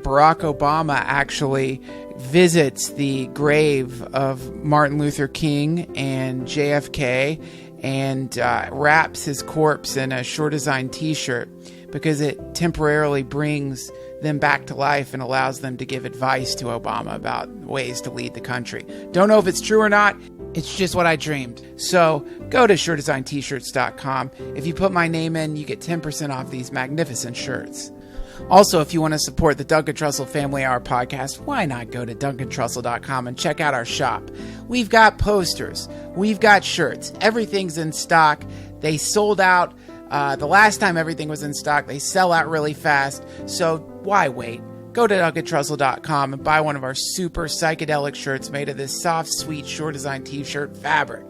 Barack Obama actually visits the grave of Martin Luther King and JFK and wraps his corpse in a Sure Design t-shirt because it temporarily brings them back to life and allows them to give advice to Obama about ways to lead the country. Don't know if it's true or not. It's just what I dreamed. So go to SureDesignT-shirts.com. If you put my name in, you get 10% off these magnificent shirts. Also, if you want to support the Duncan Trussell Family Hour podcast, why not go to DuncanTrussell.com and check out our shop? We've got posters. We've got shirts. Everything's in stock. They sold out. The last time everything was in stock, they sell out really fast. So why wait? Go to DuncanTrussell.com and buy one of our super psychedelic shirts made of this soft, sweet, Sure Design t-shirt fabric.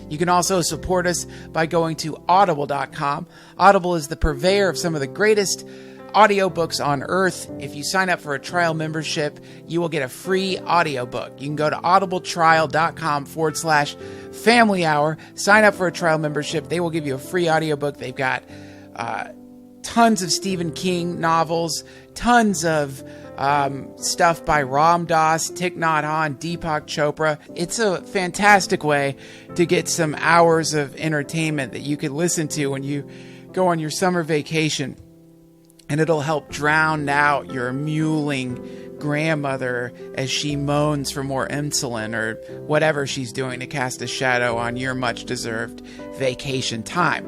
You can also support us by going to Audible.com. Audible is the purveyor of some of the greatest audiobooks on earth. If you sign up for a trial membership, you will get a free audiobook. You can go to audibletrial.com/family hour, sign up for a trial membership. They will give you a free audiobook. They've got tons of Stephen King novels, tons of stuff by Ram Dass, Thich Nhat Hanh, Deepak Chopra. It's a fantastic way to get some hours of entertainment that you could listen to when you go on your summer vacation. And it'll help drown out your mewling grandmother as she moans for more insulin or whatever she's doing to cast a shadow on your much-deserved vacation time.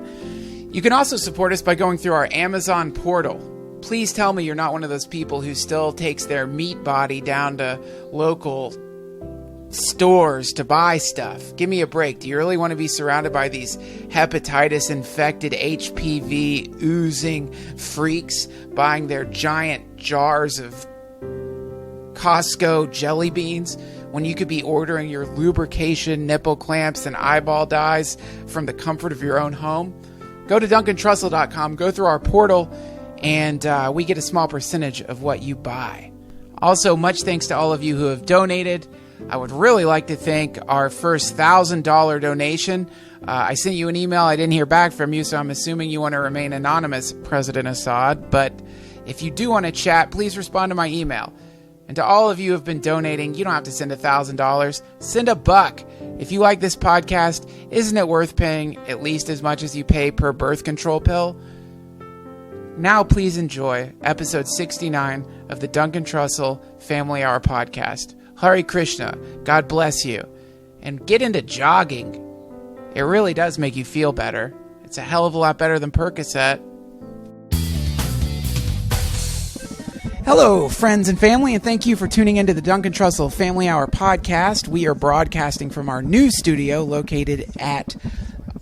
You can also support us by going through our Amazon portal. Please tell me you're not one of those people who still takes their meat body down to local stores to buy stuff. Give me a break. Do you really want to be surrounded by these hepatitis-infected, HPV-oozing freaks buying their giant jars of Costco jelly beans when you could be ordering your lubrication, nipple clamps, and eyeball dyes from the comfort of your own home? Go to DuncanTrussell.com, go through our portal, and we get a small percentage of what you buy. Also, much thanks to all of you who have donated. I would really like to thank our first $1,000 donation. I sent you an email. I didn't hear back from you, so I'm assuming you want to remain anonymous, President Assad. But if you do want to chat, please respond to my email. And to all of you who have been donating, you don't have to send $1,000. Send $1. If you like this podcast, isn't it worth paying at least as much as you pay per birth control pill? Now please enjoy episode 69 of the Duncan Trussell Family Hour podcast. Hare Krishna, God bless you, and get into jogging. It really does make you feel better. It's a hell of a lot better than Percocet. Hello, friends and family, and thank you for tuning into the Duncan Trussell Family Hour podcast. We are broadcasting from our new studio located at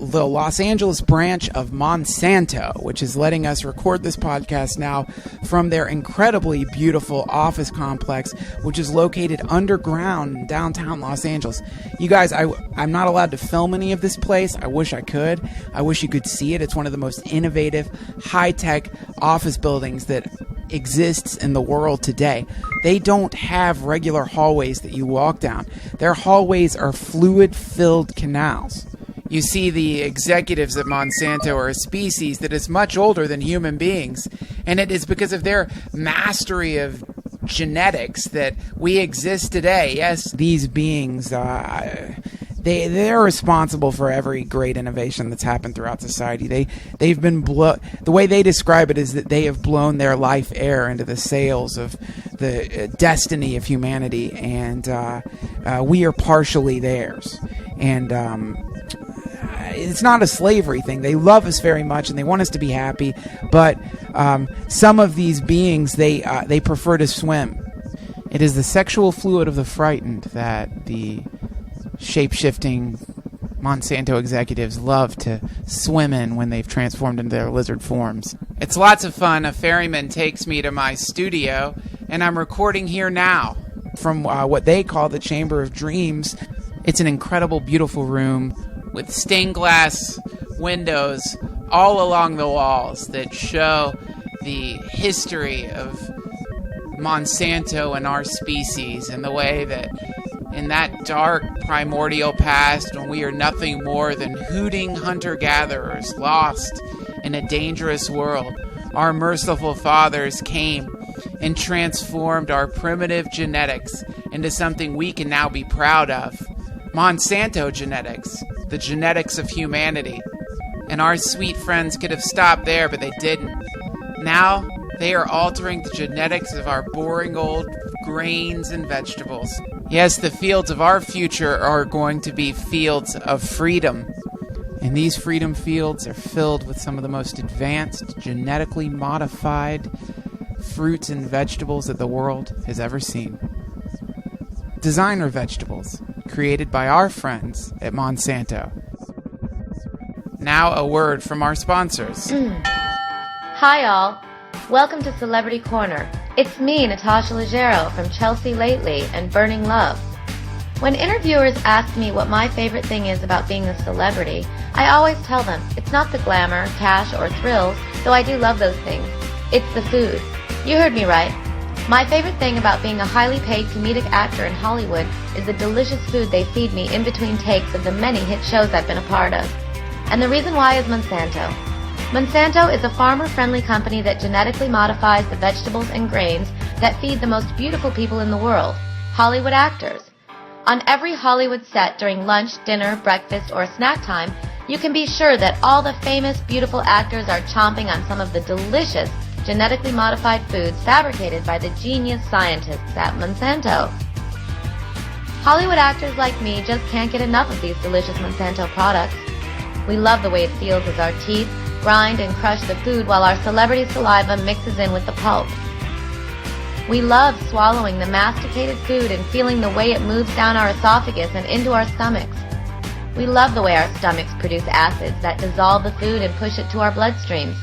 the Los Angeles branch of Monsanto, which is letting us record this podcast now from their incredibly beautiful office complex, which is located underground in downtown Los Angeles. You guys, I'm not allowed to film any of this place. I wish I could. I wish you could see it. It's one of the most innovative, high-tech office buildings that exists in the world today. They don't have regular hallways that you walk down. Their hallways are fluid-filled canals. You see, the executives at Monsanto are a species that is much older than human beings, and it is because of their mastery of genetics that we exist today. Yes, these beings, they're responsible for every great innovation that's happened throughout society. They've been the way they describe it is that they have blown their life air into the sails of the destiny of humanity, and we are partially theirs. And it's not a slavery thing. They love us very much and they want us to be happy, but some of these beings, they prefer to swim. It is the sexual fluid of the frightened that the shape-shifting Monsanto executives love to swim in when they've transformed into their lizard forms. It's lots of fun. A ferryman takes me to my studio, and I'm recording here now from what they call the Chamber of Dreams. It's an incredible, beautiful room with stained glass windows all along the walls that show the history of Monsanto and our species, and the way that in that dark primordial past, when we are nothing more than hooting hunter-gatherers lost in a dangerous world, our merciful fathers came and transformed our primitive genetics into something we can now be proud of. Monsanto genetics, the genetics of humanity. And our sweet friends could have stopped there, but they didn't. Now, they are altering the genetics of our boring old grains and vegetables. Yes, the fields of our future are going to be fields of freedom. And these freedom fields are filled with some of the most advanced, genetically modified fruits and vegetables that the world has ever seen. Designer vegetables, created by our friends at Monsanto. Now a word from our sponsors. Hi all, welcome to Celebrity Corner. It's me, Natasha Leggero from Chelsea Lately and Burning Love. When interviewers ask me what my favorite thing is about being a celebrity, I always tell them it's not the glamour, cash, or thrills, though I do love those things. It's the food. You heard me right. My favorite thing about being a highly paid comedic actor in Hollywood is the delicious food they feed me in between takes of the many hit shows I've been a part of. And the reason why is Monsanto. Monsanto is a farmer-friendly company that genetically modifies the vegetables and grains that feed the most beautiful people in the world, Hollywood actors. On every Hollywood set during lunch, dinner, breakfast, or snack time, you can be sure that all the famous, beautiful actors are chomping on some of the delicious, genetically modified foods fabricated by the genius scientists at Monsanto. Hollywood actors like me just can't get enough of these delicious Monsanto products. We love the way it feels as our teeth grind and crush the food while our celebrity saliva mixes in with the pulp. We love swallowing the masticated food and feeling the way it moves down our esophagus and into our stomachs. We love the way our stomachs produce acids that dissolve the food and push it to our bloodstreams.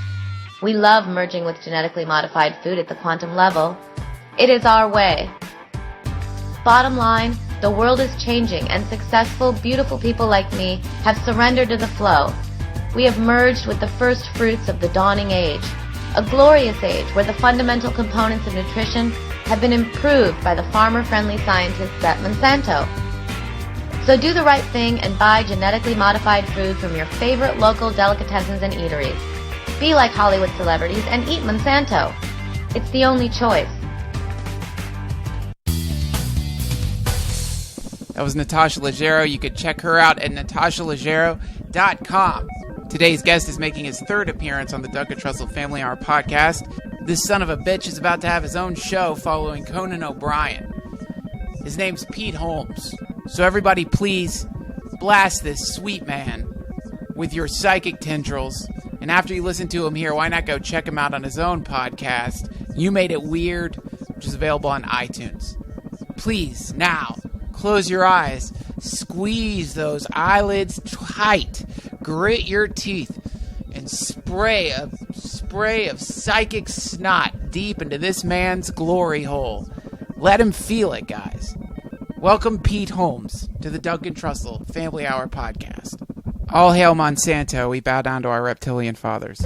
We love merging with genetically modified food at the quantum level. It is our way. Bottom line, the world is changing and successful, beautiful people like me have surrendered to the flow. We have merged with the first fruits of the dawning age, a glorious age where the fundamental components of nutrition have been improved by the farmer-friendly scientists at Monsanto. So do the right thing and buy genetically modified food from your favorite local delicatessens and eateries. Be like Hollywood celebrities and eat Monsanto. It's the only choice. That was Natasha Leggero. You could check her out at natashaleggero.com. Today's guest is making his third appearance on the Duncan Trussell Family Hour podcast. This son of a bitch is about to have his own show following Conan O'Brien. His name's Pete Holmes. So everybody please blast this sweet man with your psychic tendrils. And after you listen to him here, why not go check him out on his own podcast, You Made It Weird, which is available on iTunes. Please, now, close your eyes, squeeze those eyelids tight, grit your teeth, and spray a spray of psychic snot deep into this man's glory hole. Let him feel it, guys. Welcome Pete Holmes to the Duncan Trussell Family Hour podcast. All hail Monsanto, we bow down to our reptilian fathers.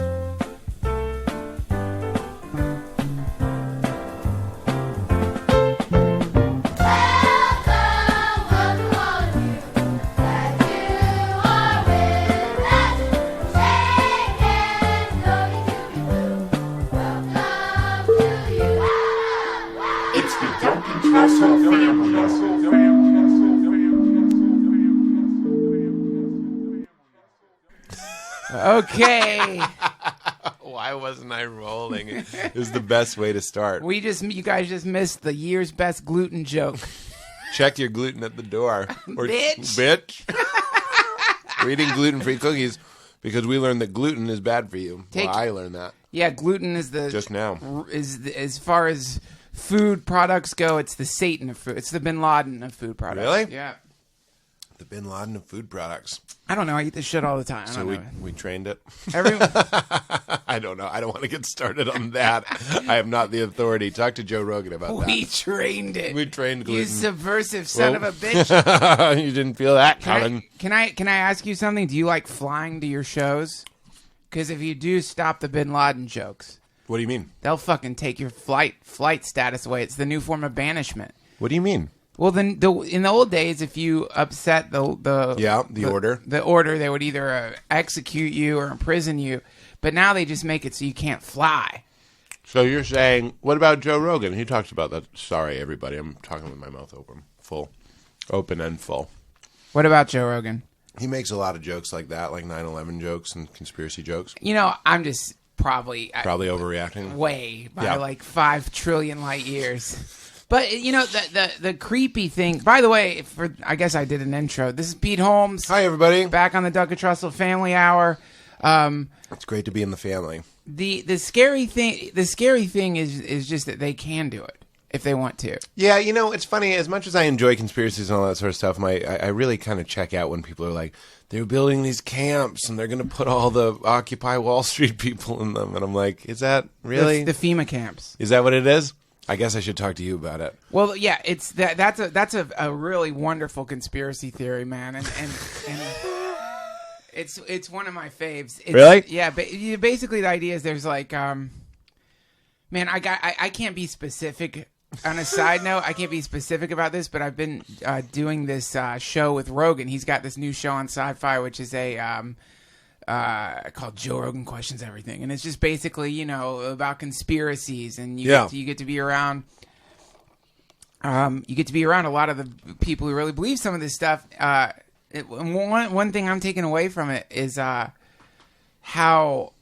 Okay. Why wasn't I rolling? It was the best way to start. You guys just missed the year's best gluten joke. Check your gluten at the door. Or, Bitch. We're eating gluten-free cookies because we learned that gluten is bad for you. I learned that. Yeah, gluten is just now. As far as food products go, it's the Satan of food. It's the Bin Laden of food products. Really? Yeah. The Bin Laden of food products. I don't know. I eat this shit all the time. So we trained it. I don't know. I don't want to get started on that. I have not the authority. Talk to Joe Rogan about that. We trained it. We trained gluten. You subversive son of a bitch. You didn't feel that coming. Can I ask you something? Do you like flying to your shows? Because if you do, stop the Bin Laden jokes. What do you mean? They'll fucking take your flight status away. It's the new form of banishment. What do you mean? Well, then, in the old days, if you upset the order, they would either execute you or imprison you. But now they just make it so you can't fly. So you're saying, what about Joe Rogan? He talks about that. Sorry, everybody. I'm talking with my mouth open and full. What about Joe Rogan? He makes a lot of jokes like that, like 9/11 jokes and conspiracy jokes. I'm just probably overreacting. Way by like 5 trillion light years. But the creepy thing. By the way, I guess I did an intro. This is Pete Holmes. Hi, everybody. Back on the Duncan Trussell Family Hour. It's great to be in the family. The scary thing is just that they can do it if they want to. Yeah, it's funny. As much as I enjoy conspiracies and all that sort of stuff, I really kind of check out when people are like, they're building these camps and they're going to put all the Occupy Wall Street people in them, and I'm like, is that really the FEMA camps? Is that what it is? I guess I should talk to you about it. Well, yeah, it's that's a really wonderful conspiracy theory, man, and it's one of my faves. Really? Yeah, but basically the idea is there's like, man, I can't be specific. On a side note, I can't be specific about this, but I've been doing this show with Rogan. He's got this new show on Sci-Fi, which is called Joe Rogan Questions Everything, and it's just basically about conspiracies, and you get to be around. You get to be around a lot of the people who really believe some of this stuff. One thing I'm taking away from it is how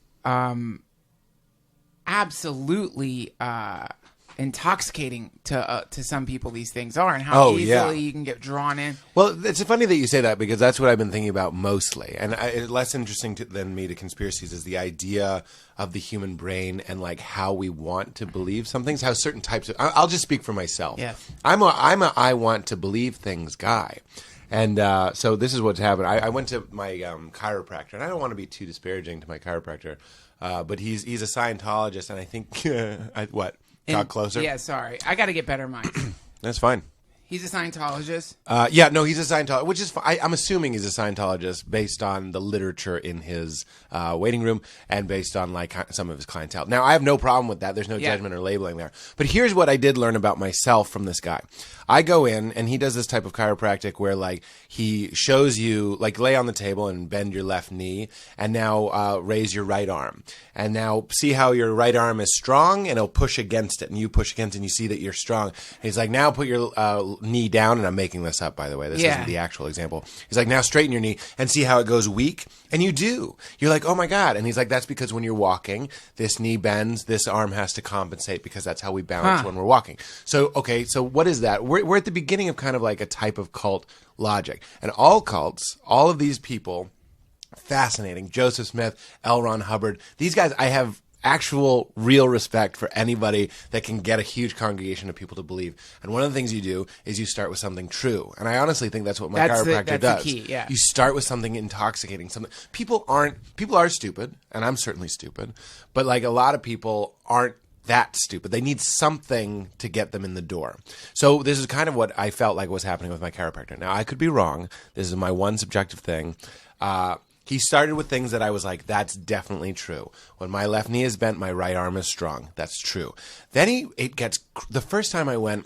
absolutely intoxicating to some people these things are, and how easily you can get drawn in. Well, it's funny that you say that, because that's what I've been thinking about mostly, and less interesting than me to conspiracies is the idea of the human brain and like how we want to believe some things, how certain types of. I'll just speak for myself. Yeah. I'm a I want to believe things guy. And so this is what's happened. I went to my chiropractor, and I don't want to be too disparaging to my chiropractor, but he's a Scientologist, and I think what got closer. Yeah, sorry, I got to get better at mine. That's fine. He's a Scientologist. He's a Scientologist, which is I'm assuming he's a Scientologist based on the literature in his waiting room and based on like some of his clientele. Now, I have no problem with that. There's no judgment or labeling there. But here's what I did learn about myself from this guy. I go in, and he does this type of chiropractic where like he shows you like lay on the table and bend your left knee, and now raise your right arm, and now see how your right arm is strong, and he'll push against it, and you push against it, and you see that you're strong. And he's like, now put your knee down, and I'm making this up, by the way. This isn't the actual example. He's like, now straighten your knee and see how it goes weak, and you do. You're like, oh my God. And he's like, that's because when you're walking, this knee bends, this arm has to compensate, because that's how we balance when we're walking. So, okay, so what is that? We're at the beginning of kind of like a type of cult logic. And all cults, all of these people, fascinating. Joseph Smith, L. Ron Hubbard, these guys, I have actual real respect for anybody that can get a huge congregation of people to believe. And one of the things you do is you start with something true. And I honestly think that's what my chiropractor does. The key, yeah. You start with something intoxicating. People are stupid, and I'm certainly stupid, but like a lot of people aren't that stupid. They need something to get them in the door. So this is kind of what I felt like was happening with my chiropractor. Now, I could be wrong. This is my one subjective thing. He started with things that I was like, that's definitely true. When my left knee is bent, my right arm is strong. That's true. Then the first time I went,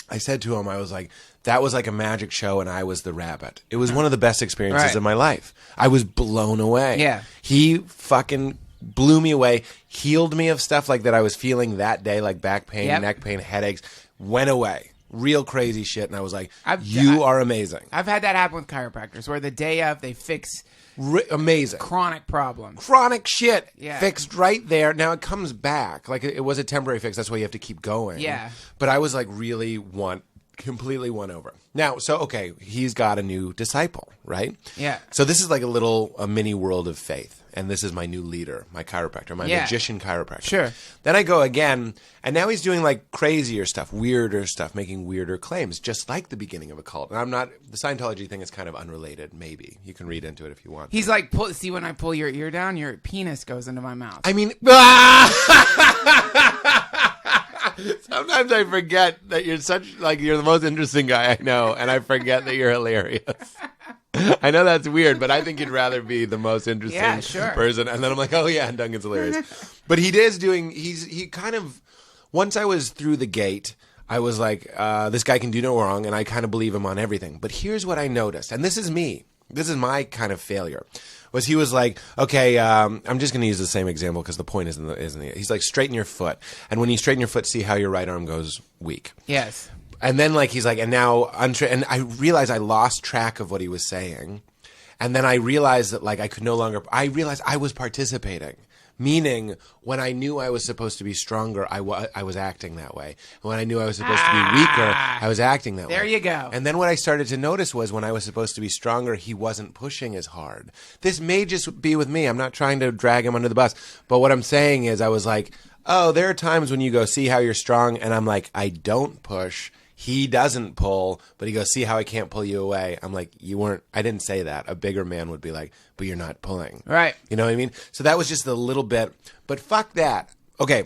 I said to him, I was like, that was like a magic show, and I was the rabbit. It was one of the best experiences of my life. I was blown away. Yeah. He fucking blew me away, healed me of stuff like that I was feeling that day, like back pain, neck pain, headaches, went away. Real crazy shit. And I was like, you are amazing. I've had that happen with chiropractors where the day of they fix amazing chronic problems. Chronic shit. Yeah. Fixed right there. Now it comes back. Like it was a temporary fix. That's why you have to keep going. Yeah. But I was like completely won over. Now, so, okay, he's got a new disciple, right? Yeah. So this is like a mini world of faith. And this is my new leader, my chiropractor, my magician chiropractor. Sure. Then I go again, and now he's doing like crazier stuff, weirder stuff, making weirder claims, just like the beginning of a cult. And the Scientology thing is kind of unrelated, maybe. You can read into it if you want. He's like, see when I pull your ear down, your penis goes into my mouth. I mean, sometimes I forget that you're you're the most interesting guy I know, and I forget that you're hilarious. I know that's weird, but I think you'd rather be the most interesting person. And then I'm like, oh yeah, and Duncan's hilarious. But he kind of, once I was through the gate, I was like, this guy can do no wrong, and I kind of believe him on everything. But here's what I noticed, and this is me. This is my kind of failure. was he was like, okay, I'm just going to use the same example because the point isn't it? He's like, straighten your foot. And when you straighten your foot, see how your right arm goes weak. Yes. And then like he's like, and now, and I realized I lost track of what he was saying. And then I realized that like I realized I was participating. Meaning, when I knew I was supposed to be stronger, I was acting that way. When I knew I was supposed to be weaker, I was acting that way. There you go. And then what I started to notice was when I was supposed to be stronger, he wasn't pushing as hard. This may just be with me. I'm not trying to drag him under the bus. But what I'm saying is I was like, oh, there are times when you go, see how you're strong. And I'm like, I don't push. He doesn't pull, but he goes, see how I can't pull you away. I'm like, I didn't say that. A bigger man would be like, but you're not pulling. Right. You know what I mean? So that was just a little bit, but fuck that. Okay.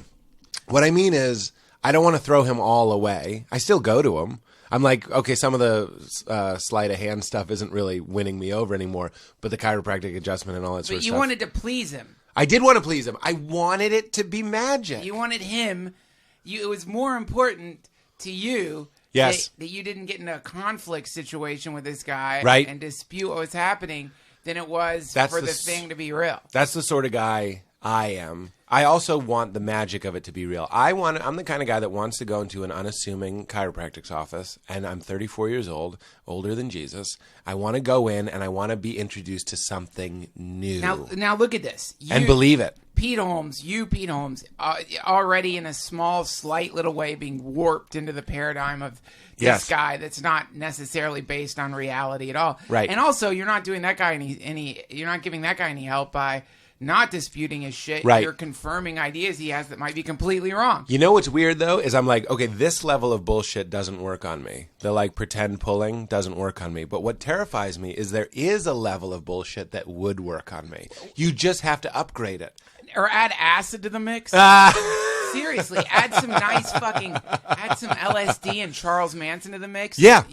What I mean is, I don't want to throw him all away. I still go to him. I'm like, okay, some of the sleight of hand stuff isn't really winning me over anymore, but the chiropractic adjustment and all that sort of stuff. But you wanted to please him. I did want to please him. I wanted it to be magic. You wanted him. It was more important to you. Yes. That you didn't get in a conflict situation with this guy right. and dispute what was happening than it was for the thing to be real. That's the sort of guy I am. I also want the magic of it to be real. I'm the kind of guy that wants to go into an unassuming chiropractic's office, and I'm 34 years old, older than Jesus. I want to go in, and I want to be introduced to something new. Now look at this. And believe it. Pete Holmes, already in a small, slight little way being warped into the paradigm of this guy that's not necessarily based on reality at all. Right. And also, you're not doing that guy you're not giving that guy any help by not disputing his shit. Right. You're confirming ideas he has that might be completely wrong. You know what's weird, though, is I'm like, okay, this level of bullshit doesn't work on me. The, like, pretend pulling doesn't work on me. But what terrifies me is there is a level of bullshit that would work on me. You just have to upgrade it. Or add acid to the mix. Seriously, add some LSD and Charles Manson to the mix. Yeah.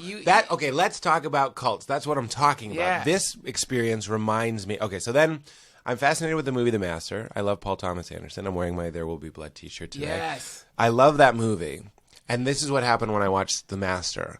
Okay, let's talk about cults. That's what I'm talking about. Yeah. This experience reminds me. Okay, so then I'm fascinated with the movie The Master. I love Paul Thomas Anderson. I'm wearing my There Will Be Blood t-shirt today. Yes. I love that movie. And this is what happened when I watched The Master.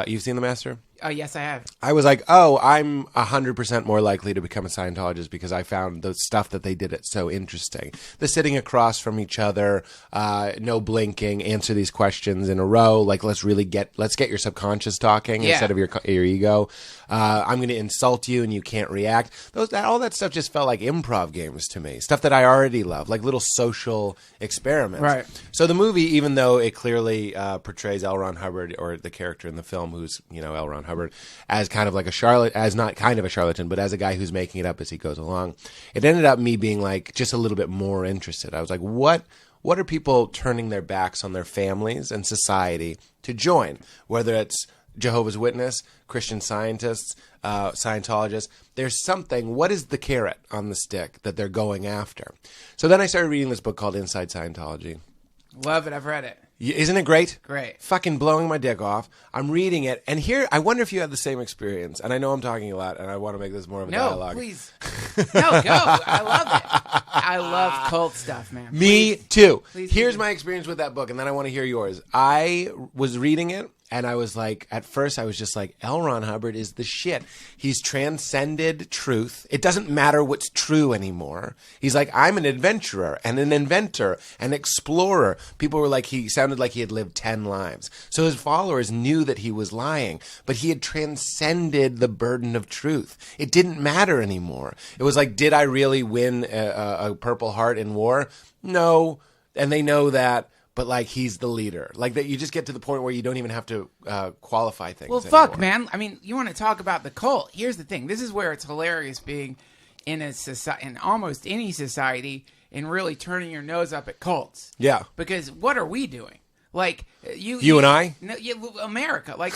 You've seen The Master? Oh, yes, I have. I was like, oh, I'm 100% more likely to become a Scientologist because I found the stuff that they did it so interesting. The sitting across from each other, no blinking, answer these questions in a row. Like, let's get your subconscious talking instead of your ego. I'm going to insult you and you can't react. All that stuff just felt like improv games to me. Stuff that I already love, like little social experiments. Right. So the movie, even though it clearly portrays L. Ron Hubbard, or the character in the film who's, L. Ron Hubbard, as kind of like not kind of a charlatan, but as a guy who's making it up as he goes along. It ended up me being like just a little bit more interested. I was like, what are people turning their backs on their families and society to join? Whether it's Jehovah's Witness, Christian Scientists, Scientologists, there's something. What is the carrot on the stick that they're going after? So then I started reading this book called Inside Scientology. Love it. I've read it. Isn't it great? Great. Fucking blowing my dick off. I'm reading it, and here, I wonder if you had the same experience. And I know I'm talking a lot, and I want to make this more of a dialogue. No, please. No, go. I love it. I love cult stuff, man. Me too. Please Here's my experience with that book, and then I want to hear yours. I was reading it, and I was like, at first I was just like, L. Ron Hubbard is the shit. He's transcended truth. It doesn't matter what's true anymore. He's like, I'm an adventurer and an inventor, an explorer. People were like, he sounded like he had lived 10 lives. So his followers knew that he was lying, but he had transcended the burden of truth. It didn't matter anymore. It was like, did I really win a Purple Heart in war? No. And they know that. But, like, he's the leader. Like, that you just get to the point where you don't even have to qualify things Well, anymore. fuck, man. I mean, you want to talk about the cult. Here's the thing. This is where it's hilarious being in almost any society and really turning your nose up at cults. Yeah. Because what are we doing? Like, You and I? No, America. Like,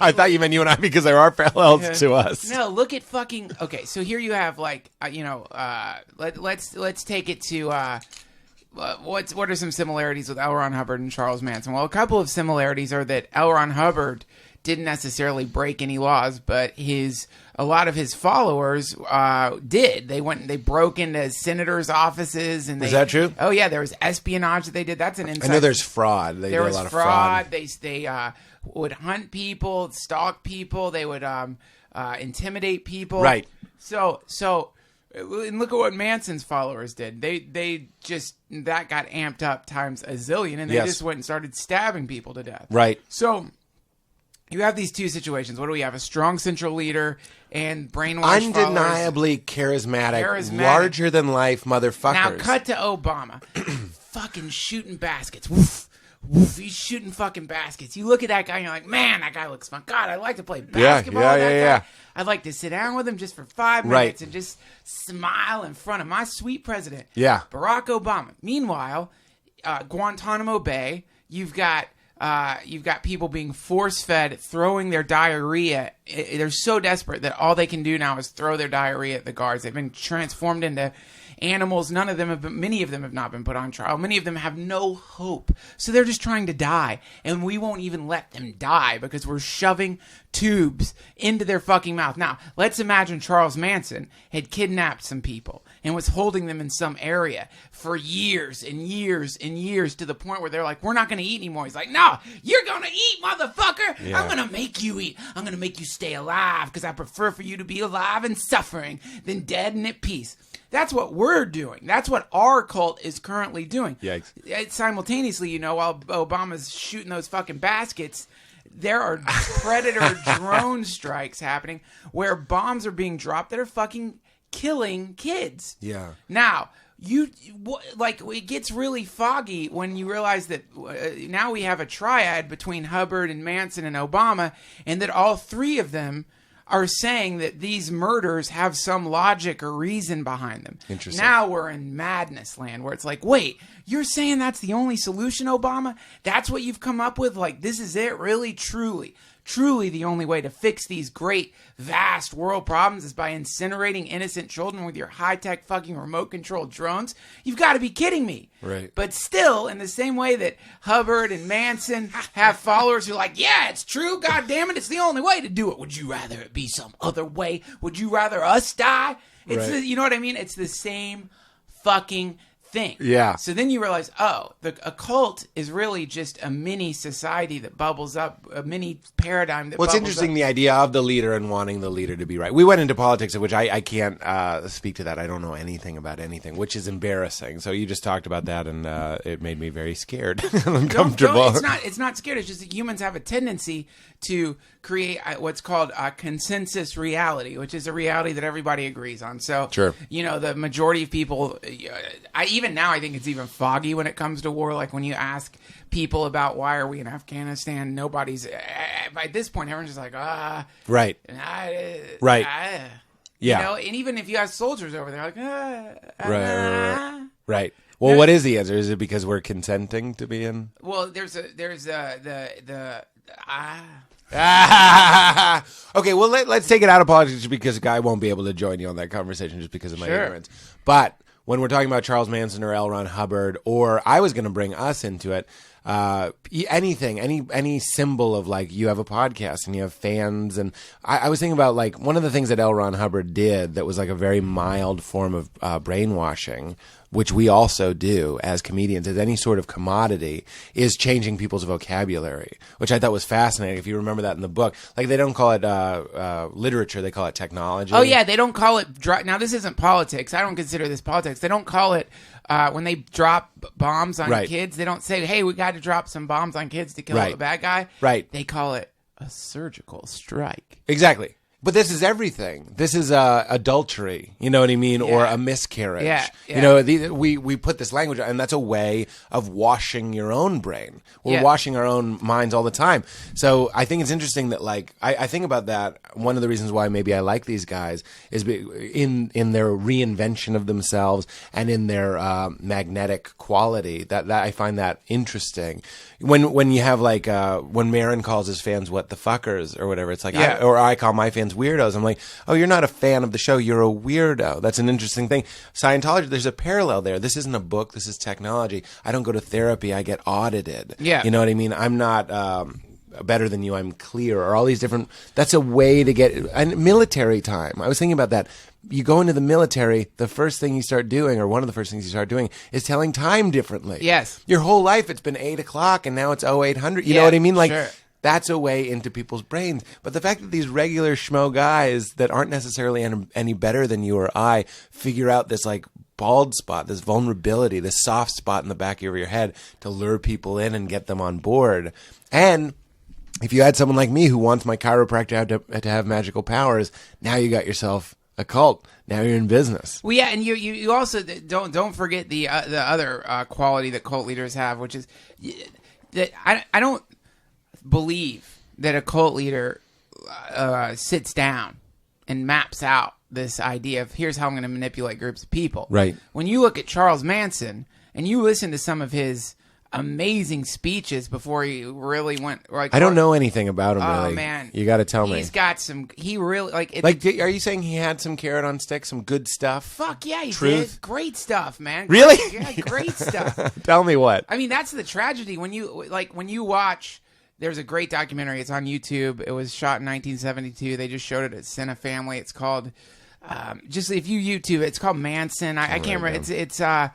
I thought you meant you and I because there are parallels to us. No, look at fucking... Okay, so here you have, like, let's take it to... what are some similarities with L. Ron Hubbard and Charles Manson? Well, a couple of similarities are that L. Ron Hubbard didn't necessarily break any laws, but a lot of his followers did. They broke into senators' offices, and is that true? Oh yeah, there was espionage that they did. That's an inside. I know there's fraud. There was a lot of fraud. They would hunt people, stalk people. They would intimidate people. Right. So And look at what Manson's followers did. They just, that got amped up times a zillion, and they just went and started stabbing people to death. Right. So you have these two situations. What do we have? A strong central leader and brainwashed undeniably charismatic, larger than life motherfuckers. Now cut to Obama. Fucking shooting baskets. Woof. Woof, he's shooting fucking baskets. You look at that guy and you're like, man, that guy looks fun. God, I'd like to play basketball with that guy. I'd like to sit down with him just for 5 minutes and just smile in front of my sweet president, Barack Obama. Meanwhile, Guantanamo Bay, you've got people being force-fed, throwing their diarrhea. They're so desperate that all they can do now is throw their diarrhea at the guards. They've been transformed into animals. Many of them have not been put on trial. Many of them have no hope. So they're just trying to die. And we won't even let them die because we're shoving tubes into their fucking mouth. Now, let's imagine Charles Manson had kidnapped some people and was holding them in some area for years and years and years to the point where they're like, we're not going to eat anymore. He's like, no, you're going to eat, motherfucker. Yeah. I'm going to make you eat. I'm going to make you stay alive because I prefer for you to be alive and suffering than dead and at peace. That's what we're doing. That's what our cult is currently doing. Yikes. Simultaneously, while Obama's shooting those fucking baskets, there are predator drone strikes happening where bombs are being dropped that are fucking killing kids. Yeah. Now, it gets really foggy when you realize that now we have a triad between Hubbard and Manson and Obama, and that all three of them are saying that these murders have some logic or reason behind them. Interesting. Now we're in madness land where it's like, wait, you're saying that's the only solution, Obama? That's what you've come up with? Like, this is it? Really? Truly the only way to fix these great, vast world problems is by incinerating innocent children with your high-tech fucking remote-controlled drones? You've got to be kidding me. Right. But still, in the same way that Hubbard and Manson have followers who are like, yeah, it's true, God damn it, it's the only way to do it. Would you rather it be some other way? Would you rather us die? You know what I mean? It's the same fucking thing. Yeah. So then you realize, a cult is really just a mini society that bubbles up, a mini paradigm that bubbles up. Well, it's interesting, the idea of the leader and wanting the leader to be right. We went into politics, which I can't speak to that. I don't know anything about anything, which is embarrassing. So you just talked about that, and it made me very scared and uncomfortable. No, it's not scared. It's just that humans have a tendency to create what's called a consensus reality, which is a reality that everybody agrees on. So, sure. The majority of people, even now, I think it's even foggy when it comes to war. Like when you ask people about why are we in Afghanistan, nobody's, by this point, everyone's just like, right. Right. Yeah. And even if you ask soldiers over there, like, right. Well, what is the answer? Is it because we're consenting to be in? Well, there's Okay, well, let's take it out of politics because a guy won't be able to join you on that conversation just because of my ignorance. But when we're talking about Charles Manson or L. Ron Hubbard, or I was going to bring us into it, anything, any symbol of like you have a podcast and you have fans, and I was thinking about like one of the things that L. Ron Hubbard did that was like a very mild form of brainwashing, which we also do as comedians, as any sort of commodity, is changing people's vocabulary, which I thought was fascinating. If you remember that in the book, like they don't call it literature, they call it technology. Oh yeah, they don't call it. Now this isn't politics. I don't consider this politics. They don't call it when they drop bombs on kids. They don't say, "Hey, we got to drop some bombs on kids to kill a bad guy." Right. They call it a surgical strike. Exactly. But this is everything. This is adultery, you know what I mean, or a miscarriage. Yeah. We put this language, and that's a way of washing your own brain. We're washing our own minds all the time. So I think it's interesting that, like, I think about that. One of the reasons why maybe I like these guys is in their reinvention of themselves and in their magnetic quality. That I find that interesting. When you have like when Marin calls his fans "what the fuckers" or whatever, it's like, I call my fans weirdos. I'm like, oh, you're not a fan of the show, you're a weirdo. That's an interesting thing. Scientology, there's a parallel there. This isn't a book, this is technology. I don't go to therapy, I get audited. Yeah. You know what I mean? I'm not better than you, I'm clear, or all these different, that's a way to get, and military time. I was thinking about that. You go into the military, the first thing you start doing, or one of the first things you start doing, is telling time differently. Yes. Your whole life, it's been 8 o'clock, and now it's 0800. You know what I mean? Like, That's a way into people's brains. But the fact that these regular schmo guys that aren't necessarily any better than you or I figure out this like bald spot, this vulnerability, this soft spot in the back of your head to lure people in and get them on board. And if you had someone like me who wants my chiropractor to have magical powers, now you got yourself a cult. Now you're in business. Well, yeah, and you also don't forget the other quality that cult leaders have, which is that I don't believe that a cult leader sits down and maps out this idea of here's how I'm going to manipulate groups of people. Right. When you look at Charles Manson and you listen to some of his amazing speeches before he really went like I don't know anything about him really. Oh man, you got to tell me. He's got some. He really are you saying he had some carrot on stick, some good stuff? Fuck yeah, he Truth? did. Great stuff, man. Really? Yeah, great stuff. Tell me what. I mean, that's the tragedy when you watch. There's a great documentary. It's on YouTube. It was shot in 1972. They just showed it at Cine Family. It's called just if you YouTube, it's called Manson. I can't remember.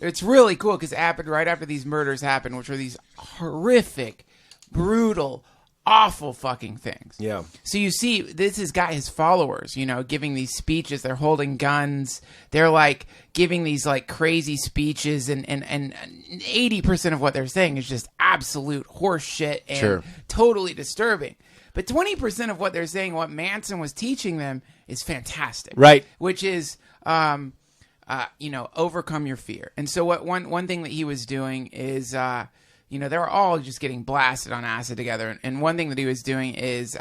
It's really cool because it happened right after these murders happened, which were these horrific, brutal, awful fucking things. Yeah. So you see, this has got his followers, giving these speeches. They're holding guns. They're like giving these like crazy speeches, and 80% of what they're saying is just absolute horse shit and totally disturbing. But 20% of what they're saying, what Manson was teaching them, is fantastic. Right. Which is overcome your fear. And so what one thing that he was doing is, they were all just getting blasted on acid together. And one thing that he was doing is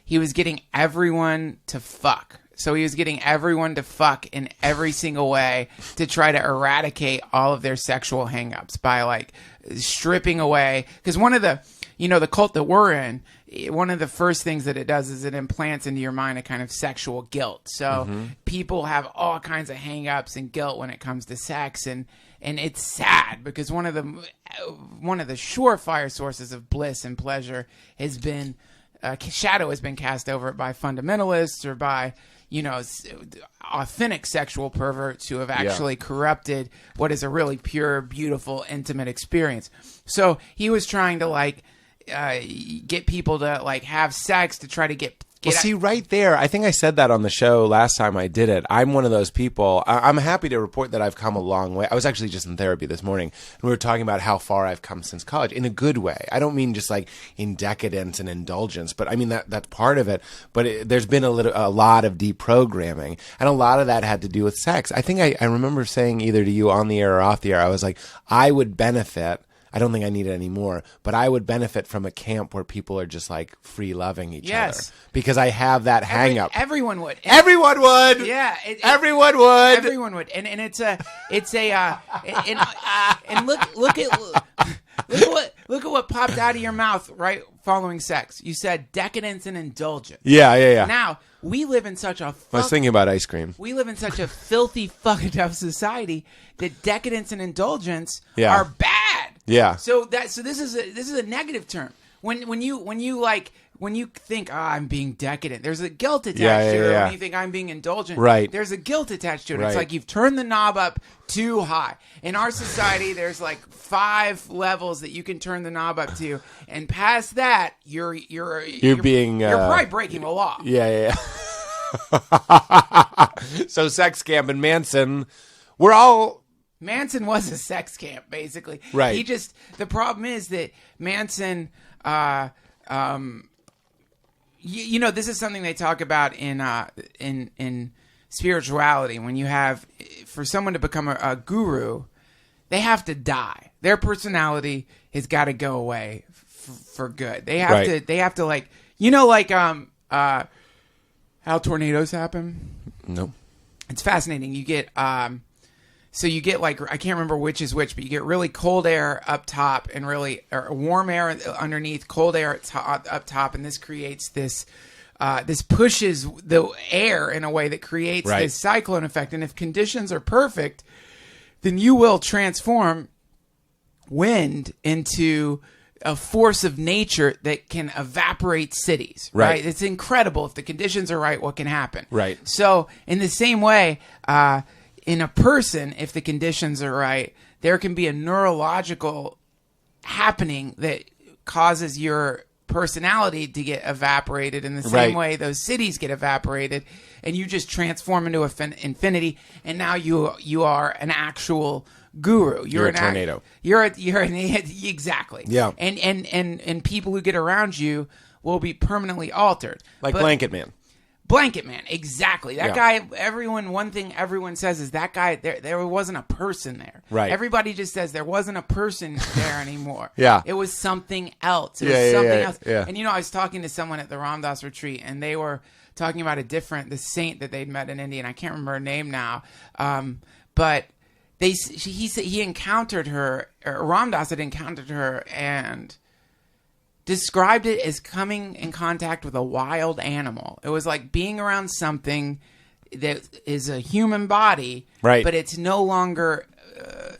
he was getting everyone to fuck. So he was getting everyone to fuck in every single way to try to eradicate all of their sexual hangups by like stripping away. Because one of the cult that we're in, one of the first things that it does is it implants into your mind a kind of sexual guilt. So people have all kinds of hang-ups and guilt when it comes to sex, and it's sad because one of the surefire sources of bliss and pleasure has been shadow has been cast over it by fundamentalists or by authentic sexual perverts who have actually corrupted what is a really pure, beautiful, intimate experience. So he was trying to get people to have sex to try to get see, right there, I think I said that on the show last time I did it. I'm one of those people. I'm happy to report that I've come a long way. I was actually just in therapy this morning, and we were talking about how far I've come since college in a good way. I don't mean just in decadence and indulgence, but I mean that's part of it. But there's been a lot of deprogramming, and a lot of that had to do with sex. I think I remember saying either to you on the air or off the air, I was like, I would benefit. I don't think I need it anymore, but I would benefit from a camp where people are just free loving each other because I have that hang up. Everyone would. Everyone would. Yeah. Everyone would. Everyone would. And it's a look at what popped out of your mouth right following sex. You said decadence and indulgence. Yeah. Now, we live in such a I was thinking about ice cream. We live in such a filthy fucking up society that decadence and indulgence are bad. Yeah. So this is a negative term. When you think I'm being decadent, there's a guilt attached to it. When you think I'm being indulgent, there's a guilt attached to it. It's like you've turned the knob up too high. In our society, there's 5 levels that you can turn the knob up to, and past that, you're probably breaking the law. Yeah. So sex camp and Manson, we're all. Manson was a sex camp, basically. Right. The problem is that Manson, this is something they talk about in spirituality. When you have, for someone to become a guru, they have to die. Their personality has got to go away for good. They have to, how tornadoes happen? No. It's fascinating. You get, so you get I can't remember which is which, but you get really cold air up top and or warm air underneath, cold air up top, and this creates this pushes the air in a way that creates this cyclone effect. And if conditions are perfect, then you will transform wind into a force of nature that can evaporate cities. Right? It's incredible. If the conditions are right, what can happen? Right. So in the same way, in a person, if the conditions are right, there can be a neurological happening that causes your personality to get evaporated in the same way those cities get evaporated, and you just transform into infinity, and now you are an actual guru. You're a tornado. You're an exactly. Yeah. And people who get around you will be permanently altered. Like Blanket Man. Blanket Man, exactly. That guy, one thing everyone says is that guy, there wasn't a person there. Right. Everybody just says there wasn't a person there anymore. Yeah. It was something else. It was something else. Yeah. And, I was talking to someone at the Ram Dass retreat, and they were talking about the saint that they'd met in India, and I can't remember her name now. But he encountered her, or Ram Dass had encountered her, and described it as coming in contact with a wild animal. It was like being around something that is a human body, but it's no longer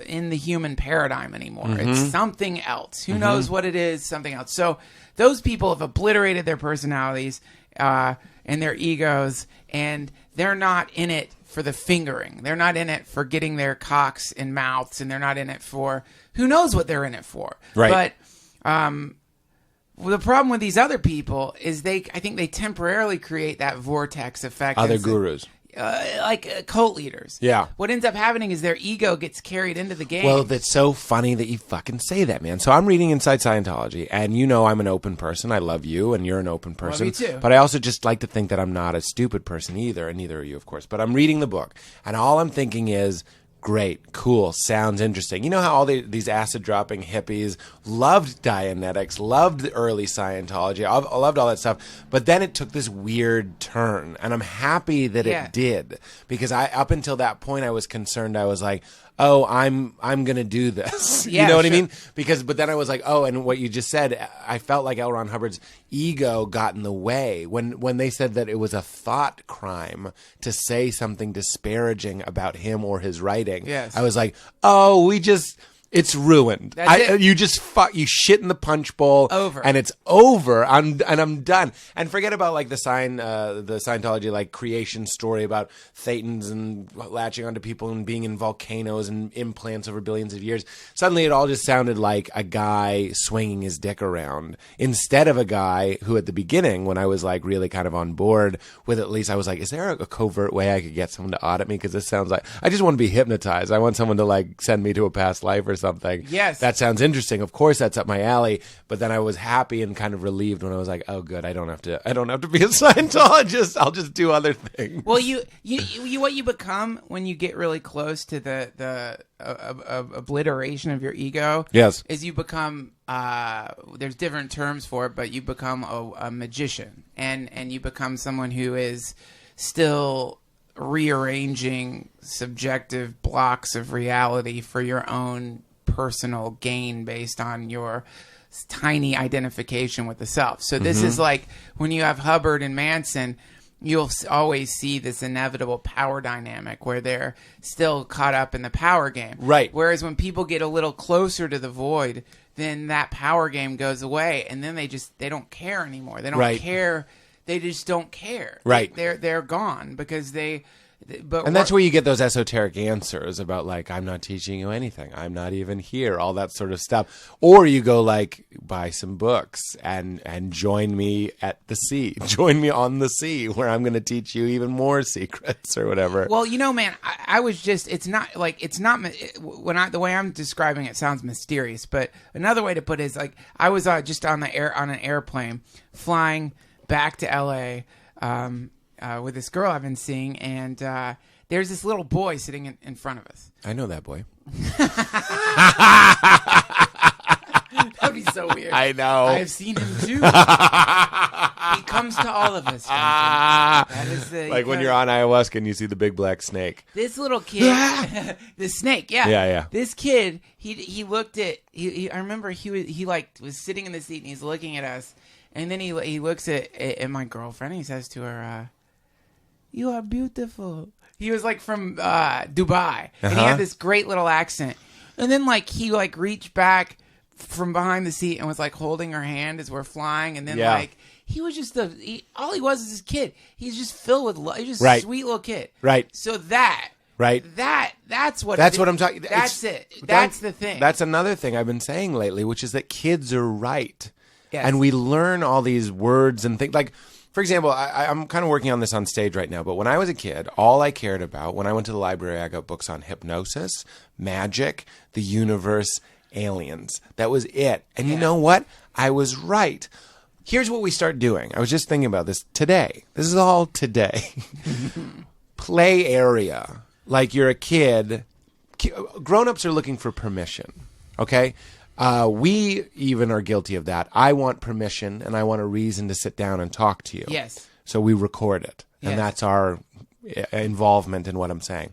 in the human paradigm anymore. It's something else. Who knows what it is? Something else. So those people have obliterated their personalities and their egos, and they're not in it for the fingering. They're not in it for getting their cocks in mouths, and they're not in it for who knows what they're in it for. Right. But well, the problem with these other people is I think they temporarily create that vortex effect. Other gurus. Like cult leaders. Yeah. What ends up happening is their ego gets carried into the game. Well, that's so funny that you fucking say that, man. So I'm reading Inside Scientology, and I'm an open person. I love you, and you're an open person. Love you too. But I also just like to think that I'm not a stupid person either, and neither are you, of course. But I'm reading the book, and all I'm thinking is, great, cool, sounds interesting. You know how all these acid-dropping hippies loved Dianetics, loved the early Scientology, I loved all that stuff, but then it took this weird turn, and I'm happy that it did, because up until that point I was concerned. I was like, oh, I'm going to do this. You know what I mean? But then I was like, oh, and what you just said, I felt like L. Ron Hubbard's ego got in the way when they said that it was a thought crime to say something disparaging about him or his writing. Yes. I was like, oh, it's ruined. That's it. You shit in the punch bowl. Over. And it's over. I'm done. And forget about like the Scientology like creation story about thetans and latching onto people and being in volcanoes and implants over billions of years. Suddenly it all just sounded like a guy swinging his dick around instead of a guy who at the beginning, when I was like really kind of on board with at least, I was like, is there a covert way I could get someone to audit me? Because this sounds like, I just want to be hypnotized. I want someone to like send me to a past life or something. Yes. That sounds interesting. Of course that's up my alley. But then I was happy and kind of relieved when I was like, oh good, I don't have to be a Scientologist. I'll just do other things. Well, you what you become when you get really close to the obliteration of your ego. Yes. Is you become there's different terms for it, but you become a magician, and you become someone who is still rearranging subjective blocks of reality for your own personal gain based on your tiny identification with the self. So this is like when you have Hubbard and Manson, you'll always see this inevitable power dynamic where they're still caught up in the power game. Right. Whereas when people get a little closer to the void, then that power game goes away, and then they don't care anymore. They don't care. They just don't care. Right. They're gone because and that's where you get those esoteric answers about like, I'm not teaching you anything. I'm not even here. All that sort of stuff. Or you go like, buy some books and join me at the sea. Join me on the sea where I'm going to teach you even more secrets or whatever. Well, man, I was just, the way I'm describing it sounds mysterious, but another way to put it is like, I was just on an airplane flying back to LA, with this girl I've been seeing, and there's this little boy sitting in front of us. I know that boy. That'd be so weird. I know. I've seen him too. He comes to all of us. That is like when you're on ayahuasca and you see the big black snake. This little kid, the snake, yeah. This kid, he looked at. I remember he was sitting in the seat and he's looking at us, and then he looks at my girlfriend and he says to her, "You are beautiful." He was like from Dubai, and he had this great little accent. And then like he like reached back from behind the seat and was like holding her hand as we're flying. And then like he was just all he was is this kid. He's just filled with love. He's just a sweet little kid. Right. So that's what I'm talking. That's it. That's the thing. That's another thing I've been saying lately, which is that kids are right. Yes. And we learn all these words and things. Like, for example, I'm kind of working on this on stage right now, but when I was a kid, all I cared about, when I went to the library, I got books on hypnosis, magic, the universe, aliens. That was it. And you know what? I was right. Here's what we start doing. I was just thinking about this today. This is all today. Play area. Like you're a kid. Grown-ups are looking for permission. Okay? We even are guilty of that. I want permission and I want a reason to sit down and talk to you. Yes. So we record it. Yes. And that's our involvement in what I'm saying.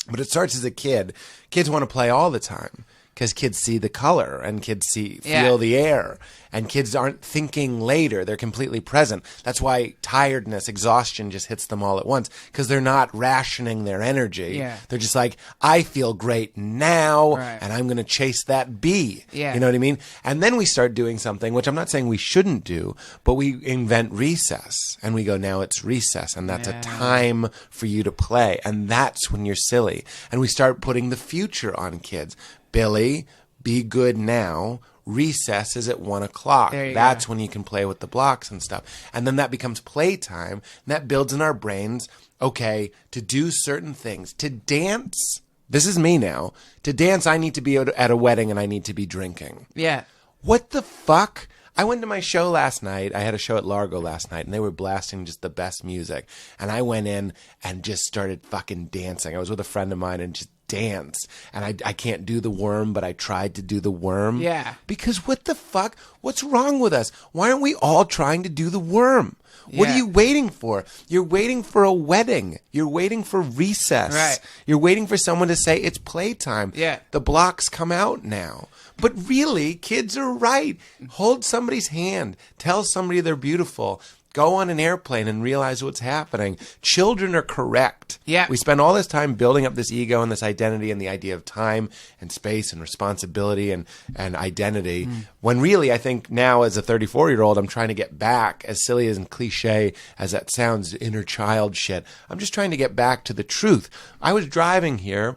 But it starts as a kid. Kids want to play all the time because kids see the color and kids feel the air. And kids aren't thinking later. They're completely present. That's why tiredness, exhaustion just hits them all at once because they're not rationing their energy. Yeah. They're just like, I feel great now Right. and I'm going to chase that bee. Yeah. You know what I mean? And then we start doing something, which I'm not saying we shouldn't do, but we invent recess. And we go, now it's recess. And that's a time for you to play. And that's when you're silly. And we start putting the future on kids. Billy, be good now. Recess is at 1 o'clock. That's when you can play with the blocks and stuff. And then that becomes playtime. And that builds in our brains, okay, to do certain things. To dance, this is me now. To dance, I need to be at a wedding and I need to be drinking. Yeah. What the fuck? I went to my show last night. I had a show at Largo last night, and they were blasting just the best music. And I went in and just started fucking dancing. I was with a friend of mine and just danced. And I can't do the worm, but I tried to do the worm. Yeah. Because what the fuck? What's wrong with us? Why aren't we all trying to do the worm? What are you waiting for? You're waiting for a wedding. You're waiting for recess. Right. You're waiting for someone to say it's playtime. Yeah. The blocks come out now. But really, kids are right. Hold somebody's hand. Tell somebody they're beautiful. Go on an airplane and realize what's happening. Children are correct. Yeah. We spend all this time building up this ego and this identity and the idea of time and space and responsibility and identity. When really, I think now as a 34-year-old, I'm trying to get back, as silly and cliche as that sounds, inner child shit. I'm just trying to get back to the truth. I was driving here,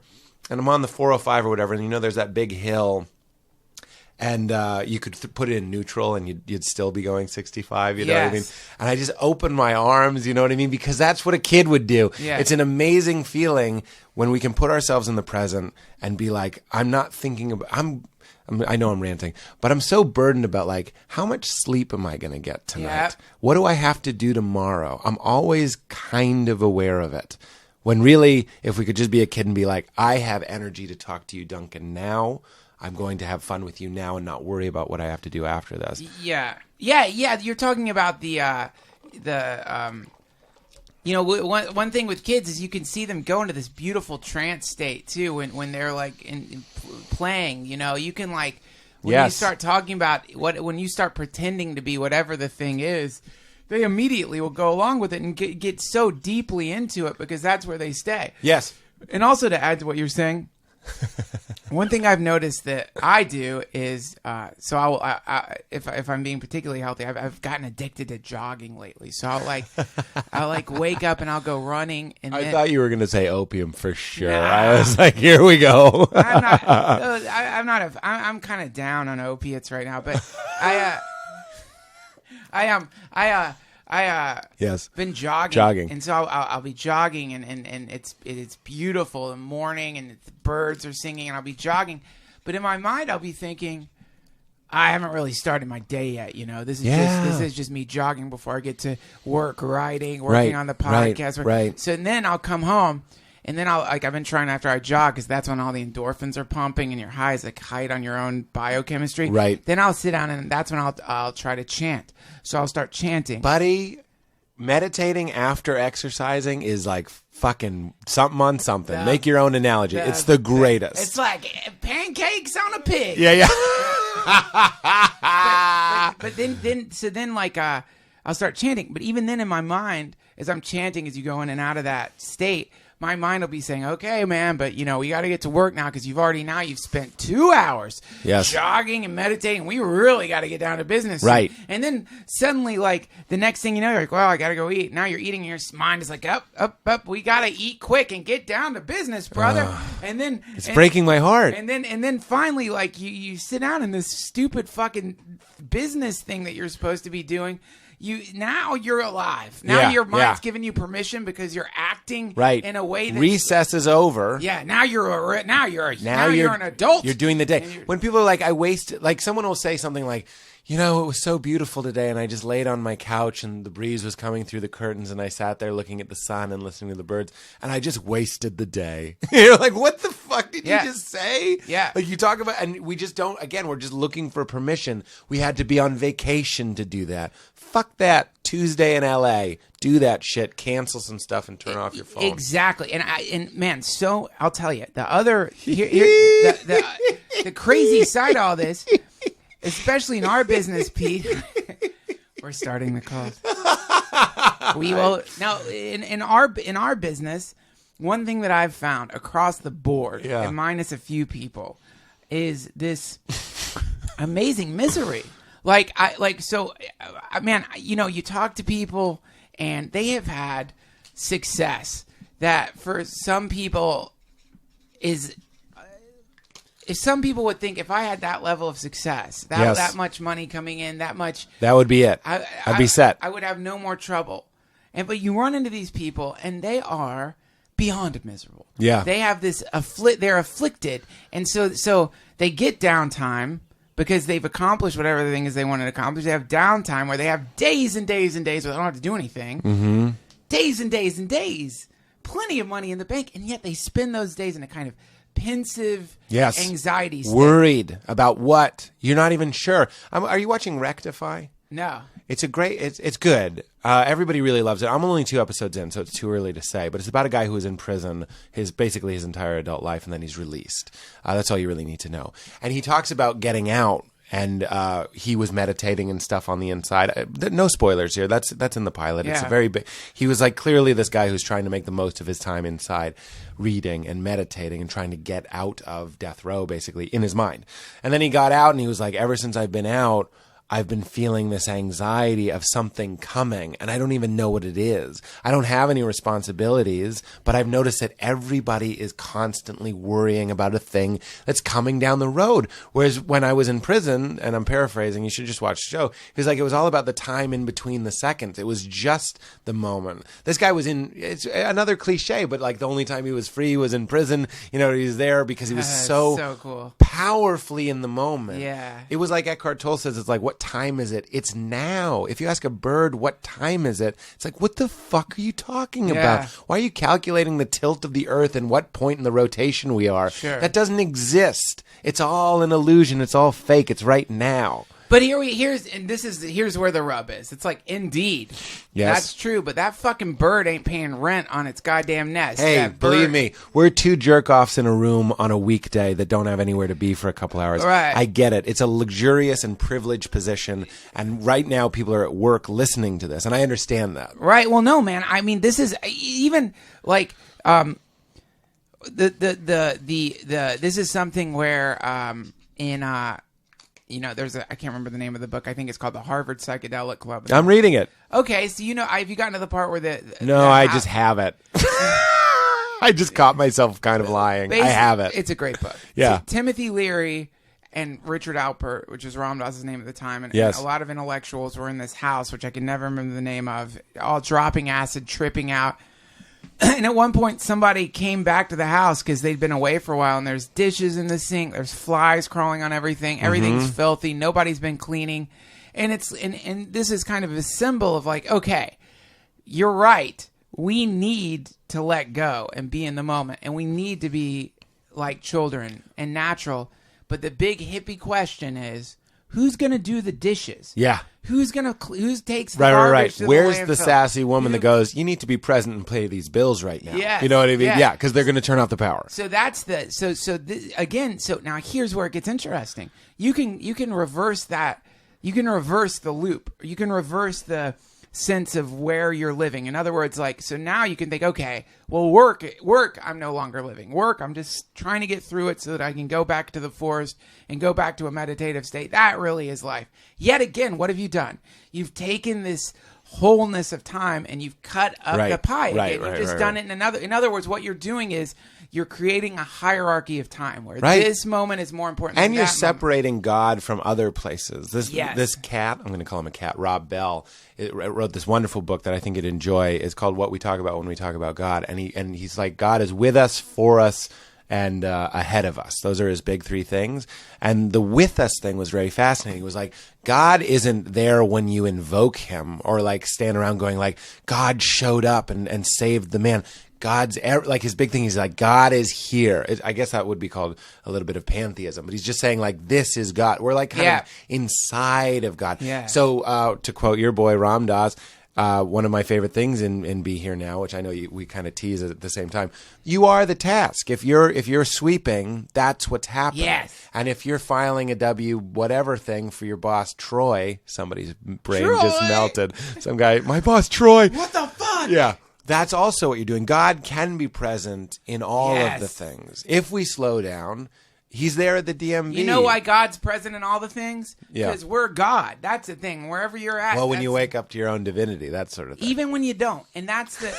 and I'm on the 405 or whatever, and you know there's that big hill. And you could put it in neutral and you'd still be going 65, you know what I mean? And I just opened my arms, you know what I mean? Because that's what a kid would do. Yeah. It's an amazing feeling when we can put ourselves in the present and be like, I'm not thinking about, I know I'm ranting, but I'm so burdened about like, how much sleep am I going to get tonight? Yeah. What do I have to do tomorrow? I'm always kind of aware of it. When really, if we could just be a kid and be like, I have energy to talk to you, Duncan, now. I'm going to have fun with you now and not worry about what I have to do after this. Yeah. You're talking about the one thing with kids is you can see them go into this beautiful trance state too when they're like in playing. You know, you can like when you start talking about when you start pretending to be whatever the thing is, they immediately will go along with it and get so deeply into it because that's where they stay. Yes. And also to add to what you're saying. One thing I've noticed that I do is, if I'm being particularly healthy, I've gotten addicted to jogging lately. So I'll wake up and I'll go running. And I thought you were going to say opium for sure. Nah. I was like, here we go. I'm kind of down on opiates right now, but yes. been jogging. And so I'll be jogging and it's beautiful in the morning and the birds are singing and I'll be jogging. But in my mind, I'll be thinking, I haven't really started my day yet. You know, this is just me jogging before I get to work, working on the podcast. Right. So then I'll come home. And then I've been trying after I jog because that's when all the endorphins are pumping and your highs like hide on your own biochemistry. Right. Then I'll sit down and that's when I'll try to chant. So I'll start chanting. Buddy, meditating after exercising is like fucking something on something. Make your own analogy. It's the greatest. It's like pancakes on a pig. Yeah. but then I'll start chanting. But even then in my mind, as I'm chanting, as you go in and out of that state, my mind will be saying, okay, man, but you know, we got to get to work now because you've spent 2 hours jogging and meditating. We really got to get down to business. Right. And then suddenly, like, the next thing you know, you're like, well, I got to go eat. Now you're eating and your mind is like, up. We got to eat quick and get down to business, brother. And then it's breaking my heart. And then finally, like, you sit down in this stupid fucking business thing that you're supposed to be doing. Now you're alive. Now your mind's giving you permission because you're acting in a way that recess is over. Yeah, now you're an adult. You're doing the day. When people are like, I wasted, like someone will say something like, you know, it was so beautiful today, and I just laid on my couch, and the breeze was coming through the curtains, and I sat there looking at the sun and listening to the birds, and I just wasted the day. You're like, what the fuck did you just say? Yeah. Like, you talk about, and we just don't, again, we're just looking for permission. We had to be on vacation to do that. Fuck that. Tuesday in LA. Do that shit. Cancel some stuff and turn off your phone. Exactly. And man, so I'll tell you, the crazy side of all this, especially in our business, Pete. We're starting the calls. We will now in our business. One thing that I've found across the board, and minus a few people, is this amazing misery. Man, you know, you talk to people and they have had success that for some people is. If some people would think if I had that level of success, that much money coming in, that would be it. I'd be set. I would have no more trouble. But you run into these people, and they are beyond miserable. Yeah, they have this they're afflicted, and so they get downtime because they've accomplished whatever the thing is they wanted to accomplish. They have downtime where they have days and days and days where they don't have to do anything. Mm-hmm. Days and days and days, plenty of money in the bank, and yet they spend those days in a kind of pensive anxiety state. Worried about what? You're not even sure. Are you watching Rectify? No. It's good. Everybody really loves it. I'm only 2 episodes in, so it's too early to say. But it's about a guy who was in prison basically his entire adult life, and then he's released. That's all you really need to know. And he talks about getting out, and he was meditating and stuff on the inside. No spoilers here. That's in the pilot. Yeah. It's a very big. He was like clearly this guy who's trying to make the most of his time inside, reading and meditating and trying to get out of death row, basically in his mind. And then he got out, and he was like, ever since I've been out, I've been feeling this anxiety of something coming, and I don't even know what it is. I don't have any responsibilities, but I've noticed that everybody is constantly worrying about a thing that's coming down the road. Whereas when I was in prison, and I'm paraphrasing, you should just watch the show, it was like it was all about the time in between the seconds. It was just the moment. This guy was it's another cliche, but like the only time he was free was in prison. You know, he was there because he was so cool. Powerfully in the moment. Yeah. It was like Eckhart Tolle says, it's like, what time is it? It's now. If you ask a bird, what time is it? It's like, what the fuck are you talking about? Why are you calculating the tilt of the earth and what point in the rotation we are? Sure. That doesn't exist. It's all an illusion. It's all fake. It's right now. But here's where the rub is. It's like, indeed, that's true, but that fucking bird ain't paying rent on its goddamn nest. Hey, believe me, we're 2 jerk-offs in a room on a weekday that don't have anywhere to be for a couple hours. Right. I get it. It's a luxurious and privileged position, and right now people are at work listening to this, and I understand that. Right. Well, no, man. I mean, this is even like this is something where you know, I can't remember the name of the book. I think it's called The Harvard Psychedelic Club. I'm reading it. Okay, so have you gotten to the part where No, I just have it. I just caught myself kind of lying. I have it. It's a great book. Yeah. So Timothy Leary and Richard Alpert, which is Ram Dass's name at the time, and a lot of intellectuals were in this house, which I can never remember the name of, all dropping acid, tripping out. And at one point, somebody came back to the house because they'd been away for a while, and there's dishes in the sink, there's flies crawling on everything, everything's filthy, nobody's been cleaning, and and this is kind of a symbol of like, okay, you're right, we need to let go and be in the moment, and we need to be like children and natural, but the big hippie question is, who's gonna do the dishes? Yeah. Who takes the garbage to the Where's landfill? the sassy woman that goes, you need to be present and pay these bills right now? Yes. You know what I mean? Yeah. Yeah, because they're going to turn off the power. So that's so now here's where it gets interesting. You can reverse that. You can reverse the loop. You can reverse the sense of where you're living. In other words, like, so now you can think, okay, well, work, I'm no longer living. Work, I'm just trying to get through it so that I can go back to the forest and go back to a meditative state. That really is life. Yet again, what have you done? You've taken this wholeness of time and you've cut up the pie. You've just done it in other words, what you're doing is you're creating a hierarchy of time where this moment is more important and than you're that separating moment. God from other places. This cat, I'm going to call him a cat, Rob Bell, wrote this wonderful book that I think you'd enjoy. It's called What We Talk About When We Talk About God. And he's like, God is with us, for us, and ahead of us. Those are his big three things. And the with us thing was very fascinating. It was like, God isn't there when you invoke him or like stand around going like, God showed up and saved the man. God's like his big thing is like God is here. I guess that would be called a little bit of pantheism, but he's just saying like this is God. We're like kind of inside of God. Yeah. So to quote your boy Ram Dass, one of my favorite things in Be Here Now, which I know we kind of tease at the same time, you are the task. If you're sweeping, that's what's happening. Yes. And if you're filing a W whatever thing for your boss Troy, somebody's brain just melted. Some guy, my boss Troy. What the fuck? Yeah. That's also what you're doing. God can be present in all of the things. If we slow down, he's there at the DMV. You know why God's present in all the things? Yeah. Because we're God. That's the thing. Wherever you're at. Well, when you wake up to your own divinity, that sort of thing. Even when you don't. And that's the...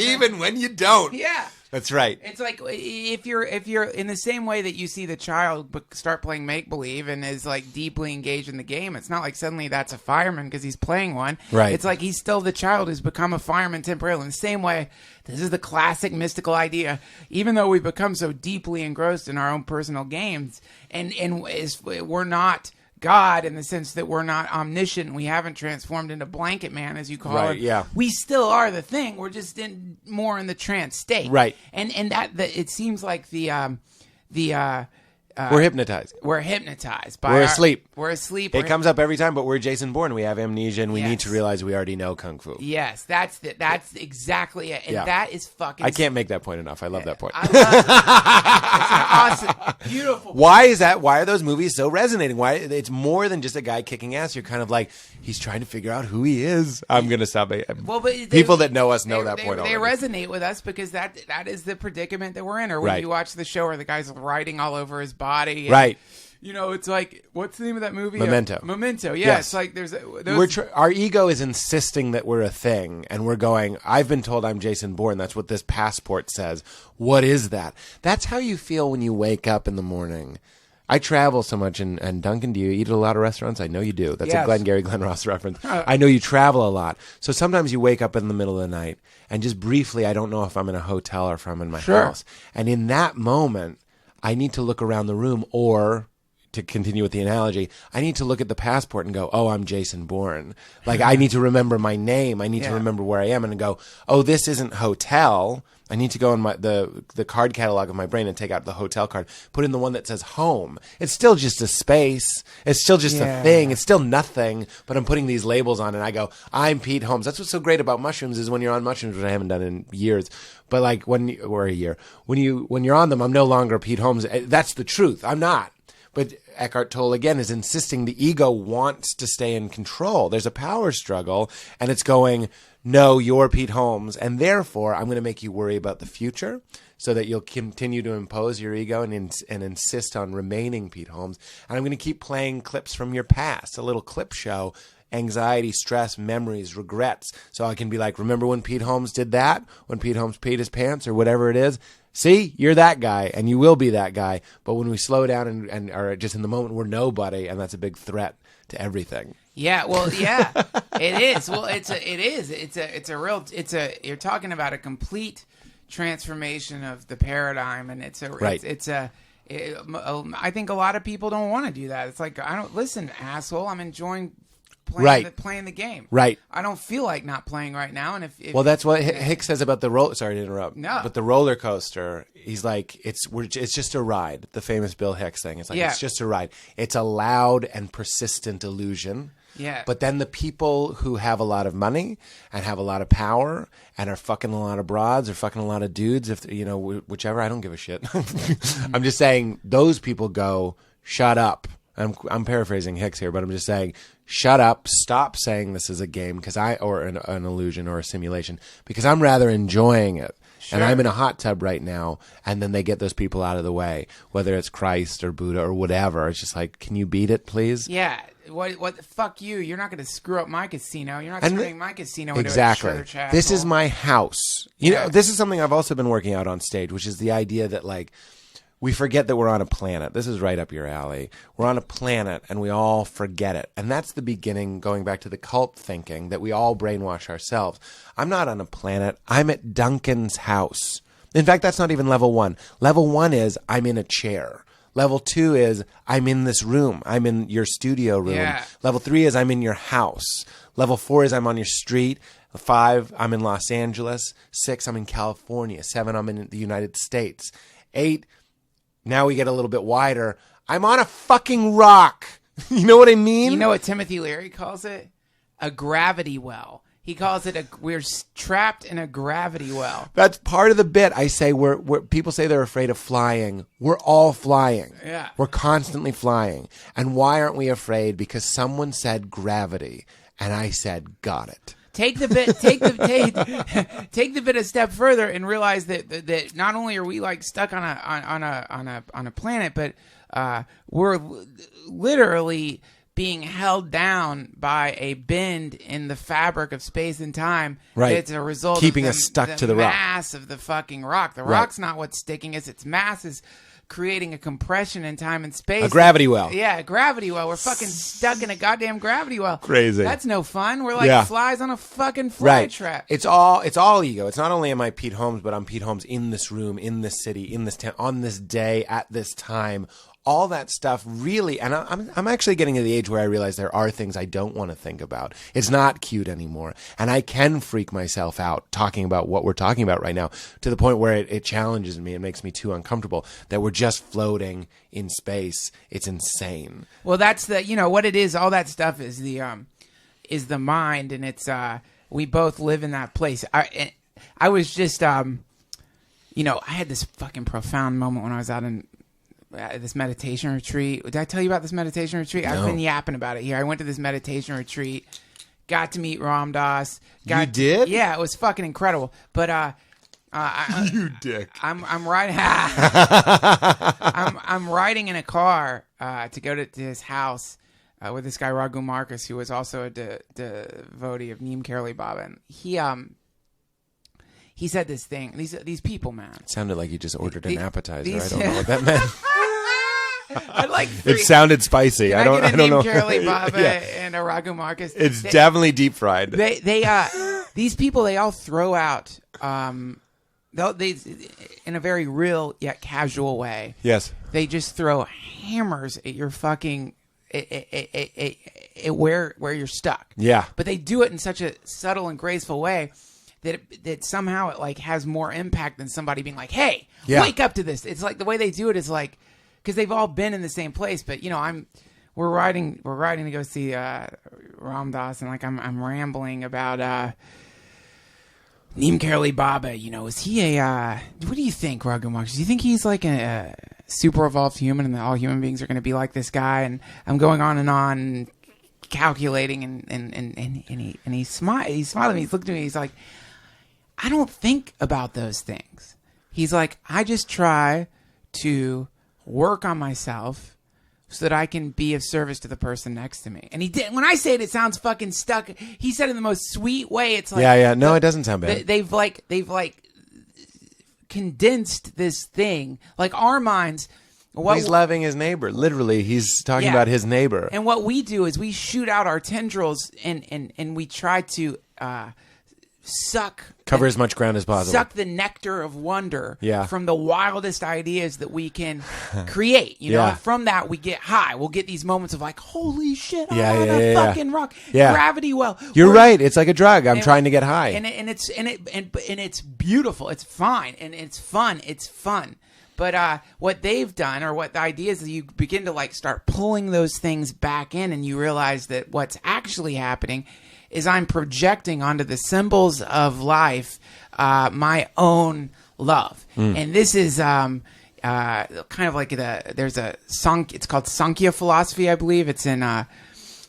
Even when you don't. Yeah. That's right. It's like if you're in the same way that you see the child start playing make-believe and is like deeply engaged in the game, it's not like suddenly that's a fireman because he's playing one. Right. It's like he's still the child who's become a fireman temporarily. In the same way, this is the classic mystical idea. Even though we've become so deeply engrossed in our own personal games, and we're not God in the sense that we're not omniscient, we haven't transformed into blanket man, as you call it. Yeah. We still are the thing. We're just more in the trance state. Right. And that it seems like we're hypnotized. We're hypnotized. We're asleep. We're asleep. It comes up every time, but we're Jason Bourne. We have amnesia, and we need to realize we already know Kung Fu. Yes, that's exactly it. And that is fucking... I can't make that point enough. I love that point. I love it. It's an awesome, beautiful... Why is that? Why are those movies so resonating? Why? It's more than just a guy kicking ass. You're kind of like, he's trying to figure out who he is. I'm going to stop it. Well, but people that know us know that point already. They resonate with us because that is the predicament that we're in. Or when you watch the show where the guy's writing all over his body. And, right. You know, it's like, what's the name of that movie? Memento. Memento. Yeah, yes. It's like there's... our ego is insisting that we're a thing, and we're going, I've been told I'm Jason Bourne. That's what this passport says. What is that? That's how you feel when you wake up in the morning. I travel so much, and Duncan, do you eat at a lot of restaurants? I know you do. That's a Glengarry Glen Ross reference. I know you travel a lot. So sometimes you wake up in the middle of the night, and just briefly, I don't know if I'm in a hotel or if I'm in my house. And in that moment, I need to look around the room, or... to continue with the analogy, I need to look at the passport and go, oh, I'm Jason Bourne. Like, I need to remember my name. I need to remember where I am and go, oh, this isn't hotel. I need to go in the card catalog of my brain and take out the hotel card, put in the one that says home. It's still just a space. It's still just a thing. It's still nothing, but I'm putting these labels on and I go, I'm Pete Holmes. That's what's so great about mushrooms is when you're on mushrooms, which I haven't done in years, but like when you're on them, I'm no longer Pete Holmes. That's the truth. I'm not. But Eckhart Tolle, again, is insisting the ego wants to stay in control. There's a power struggle, and it's going, no, you're Pete Holmes, and therefore I'm going to make you worry about the future so that you'll continue to impose your ego and insist on remaining Pete Holmes. And I'm going to keep playing clips from your past, a little clip show, anxiety, stress, memories, regrets. So I can be like, remember when Pete Holmes did that? When Pete Holmes peed his pants or whatever it is? See, you're that guy, and you will be that guy. But when we slow down and are just in the moment, we're nobody, and that's a big threat to everything. Yeah, well, yeah, it is. Well, you're talking about a complete transformation of the paradigm, and I think a lot of people don't want to do that. It's like, I don't listen, asshole. I'm enjoying playing the game. Right. I don't feel like not playing right now. And if well, that's what Hicks says about the roller. Sorry to interrupt. No. But the roller coaster, he's like, it's just a ride. The famous Bill Hicks thing. It's like, it's just a ride. It's a loud and persistent illusion. Yeah. But then the people who have a lot of money and have a lot of power and are fucking a lot of broads or fucking a lot of dudes, if whichever, I don't give a shit. I'm just saying those people go, shut up. I'm paraphrasing Hicks here, but I'm just saying, shut up, stop saying this is a game or an illusion or a simulation, because I'm rather enjoying it. Sure. And I'm in a hot tub right now, and then they get those people out of the way, whether it's Christ or Buddha or whatever. It's just like, can you beat it, please? Yeah. What? Fuck you. You're not going to screw up my casino. You're not turning my casino into exactly. a church asshole. This is my house. You know, this is something I've also been working out on stage, which is the idea that, like, we forget that we're on a planet. This is right up your alley. We're on a planet, and we all forget it. And that's the beginning, going back to the cult thinking, that we all brainwash ourselves. I'm not on a planet. I'm at Duncan's house. In fact, that's not even level 1. Level 1 is I'm in a chair. Level 2 is I'm in this room. I'm in your studio room. Yeah. Level 3 is I'm in your house. Level 4 is I'm on your street. 5, I'm in Los Angeles. 6, I'm in California. 7, I'm in the United States. 8, now we get a little bit wider. I'm on a fucking rock. You know what I mean? You know what Timothy Leary calls it? A gravity well. He calls it we're trapped in a gravity well. That's part of the bit. I say we're people say they're afraid of flying. We're all flying. Yeah. We're constantly flying. And why aren't we afraid? Because someone said gravity, and I said, got it. Take the bit a step further and realize that not only are we like stuck on a planet, but we're literally being held down by a bend in the fabric of space and time. Right. It's a result keeping of us stuck to the rock. mass of the fucking rock. The rock's not what's sticking us. Its mass is creating a compression in time and space. A gravity well. Yeah, a gravity well. We're fucking stuck in a goddamn gravity well. Crazy. That's no fun. We're like flies on a fucking fly trap. It's all ego. It's not only am I Pete Holmes, but I'm Pete Holmes in this room, in this city, in this town, on this day, at this time. All that stuff really, and I'm actually getting to the age where I realize there are things I don't want to think about. It's not cute anymore. And I can freak myself out talking about what we're talking about right now, to the point where it challenges me. It makes me too uncomfortable that we're just floating in space. It's insane. Well, that's what it is. All that stuff is the mind, and it's we both live in that place. I was just I had this fucking profound moment when I was out in this meditation retreat. Did I tell you about this meditation retreat? No. I've been yapping about it here. I went to this meditation retreat, got to meet Ram Dass. You did? Yeah, it was fucking incredible. But you dick. I'm riding. I'm riding in a car to go to his house with this guy Raghu Marcus, who was also a devotee of Neem Karoli Baba, and he said this thing. These people, man. It sounded like you just ordered an appetizer. I don't know what that meant. It sounded spicy. I don't know. Karoli Baba and a Raghu Marcus. It's definitely deep fried. These people, they all throw out they in a very real yet casual way. Yes. They just throw hammers at your fucking where you're stuck. Yeah. But they do it in such a subtle and graceful way that somehow it like has more impact than somebody being like, "Hey, wake up to this." It's like the way they do it is like, because they've all been in the same place. But we're riding to go see Ram Dass, and like I'm rambling about Neem Karoli Baba. Is he a what do you think, Raghu Marcus? Do you think he's like a super evolved human, and that all human beings are going to be like this guy? And I'm going on and on, calculating, and he's smiling. He's smiling at me. He's looking at me. He's like, I don't think about those things. He's like, I just try to work on myself so that I can be of service to the person next to me. And he did. When I say it, it sounds fucking stuck. He said it in the most sweet way. It's like, yeah. No, it doesn't sound bad. They've condensed this thing. Like our minds. He's loving his neighbor. Literally, he's talking about his neighbor. And what we do is we shoot out our tendrils and we try to cover as much ground as possible. Suck the nectar of wonder from the wildest ideas that we can create. And from that we get high. We'll get these moments of like, holy shit, I'm on a fucking rock. Yeah. Gravity well. You're right. It's like a drug. I'm trying to get high. And it's beautiful. It's fine. And it's fun. It's fun. But what they've done, or what the idea is, you begin to like start pulling those things back in, and you realize that what's actually happening is I'm projecting onto the symbols of life my own love. And this is kind of like there's it's called Sankhya philosophy, I believe. It's in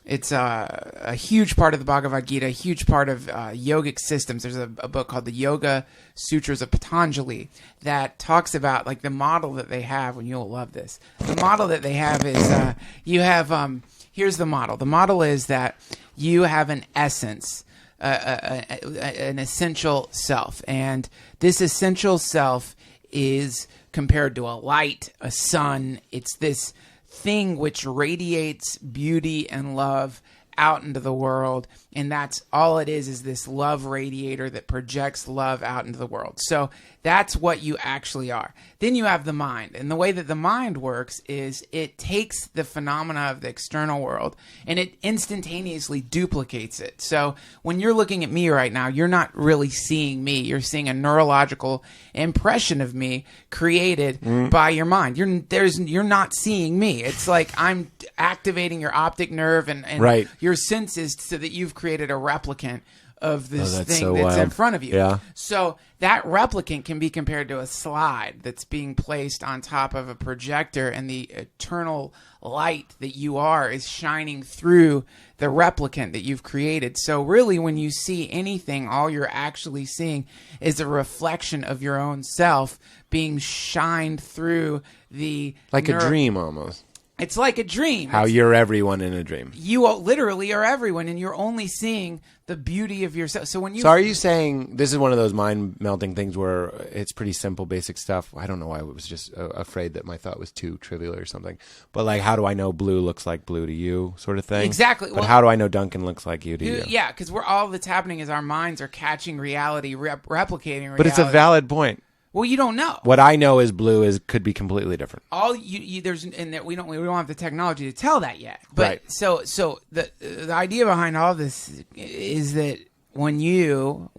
it's a huge part of the Bhagavad Gita, a huge part of yogic systems. There's a book called the Yoga Sutras of Patanjali that talks about like the model that they have. And you'll love this. The model that they have is you have here's the model. The model is that you have an essence, an essential self, and this essential self is compared to a light, a sun. It's this thing which radiates beauty and love out into the world, and that's all it is this love radiator that projects love out into the world. So that's what you actually are. Then you have the mind, and the way that the mind works is it takes the phenomena of the external world and it instantaneously duplicates it. So when you're looking at me right now, you're not really seeing me. You're seeing a neurological impression of me created by your mind. You're not seeing me. It's like I'm activating your optic nerve and right. your senses so that you've created a replicant of this thing so that's wild. in front of you. Yeah. So that replicant can be compared to a slide that's being placed on top of a projector, and the eternal light that you are is shining through the replicant that you've created. So really, when you see anything, all you're actually seeing is a reflection of your own self being shined through the... Like a dream almost. It's like a dream. How you're everyone in a dream. You literally are everyone, and you're only seeing the beauty of yourself. So when you... So are you saying this is one of those mind-melting things where it's pretty simple, basic stuff? I don't know why I was just afraid that my thought was too trivial or something. But like, how do I know blue looks like blue to you sort of thing? Exactly. But how do I know Duncan looks like you to you? Yeah, because all that's happening is our minds are catching reality, replicating reality. But it's a valid point. Well, you don't know. What I know is blue could be completely different. All there's and that we don't have the technology to tell that yet. But right. So the idea behind all this is that when you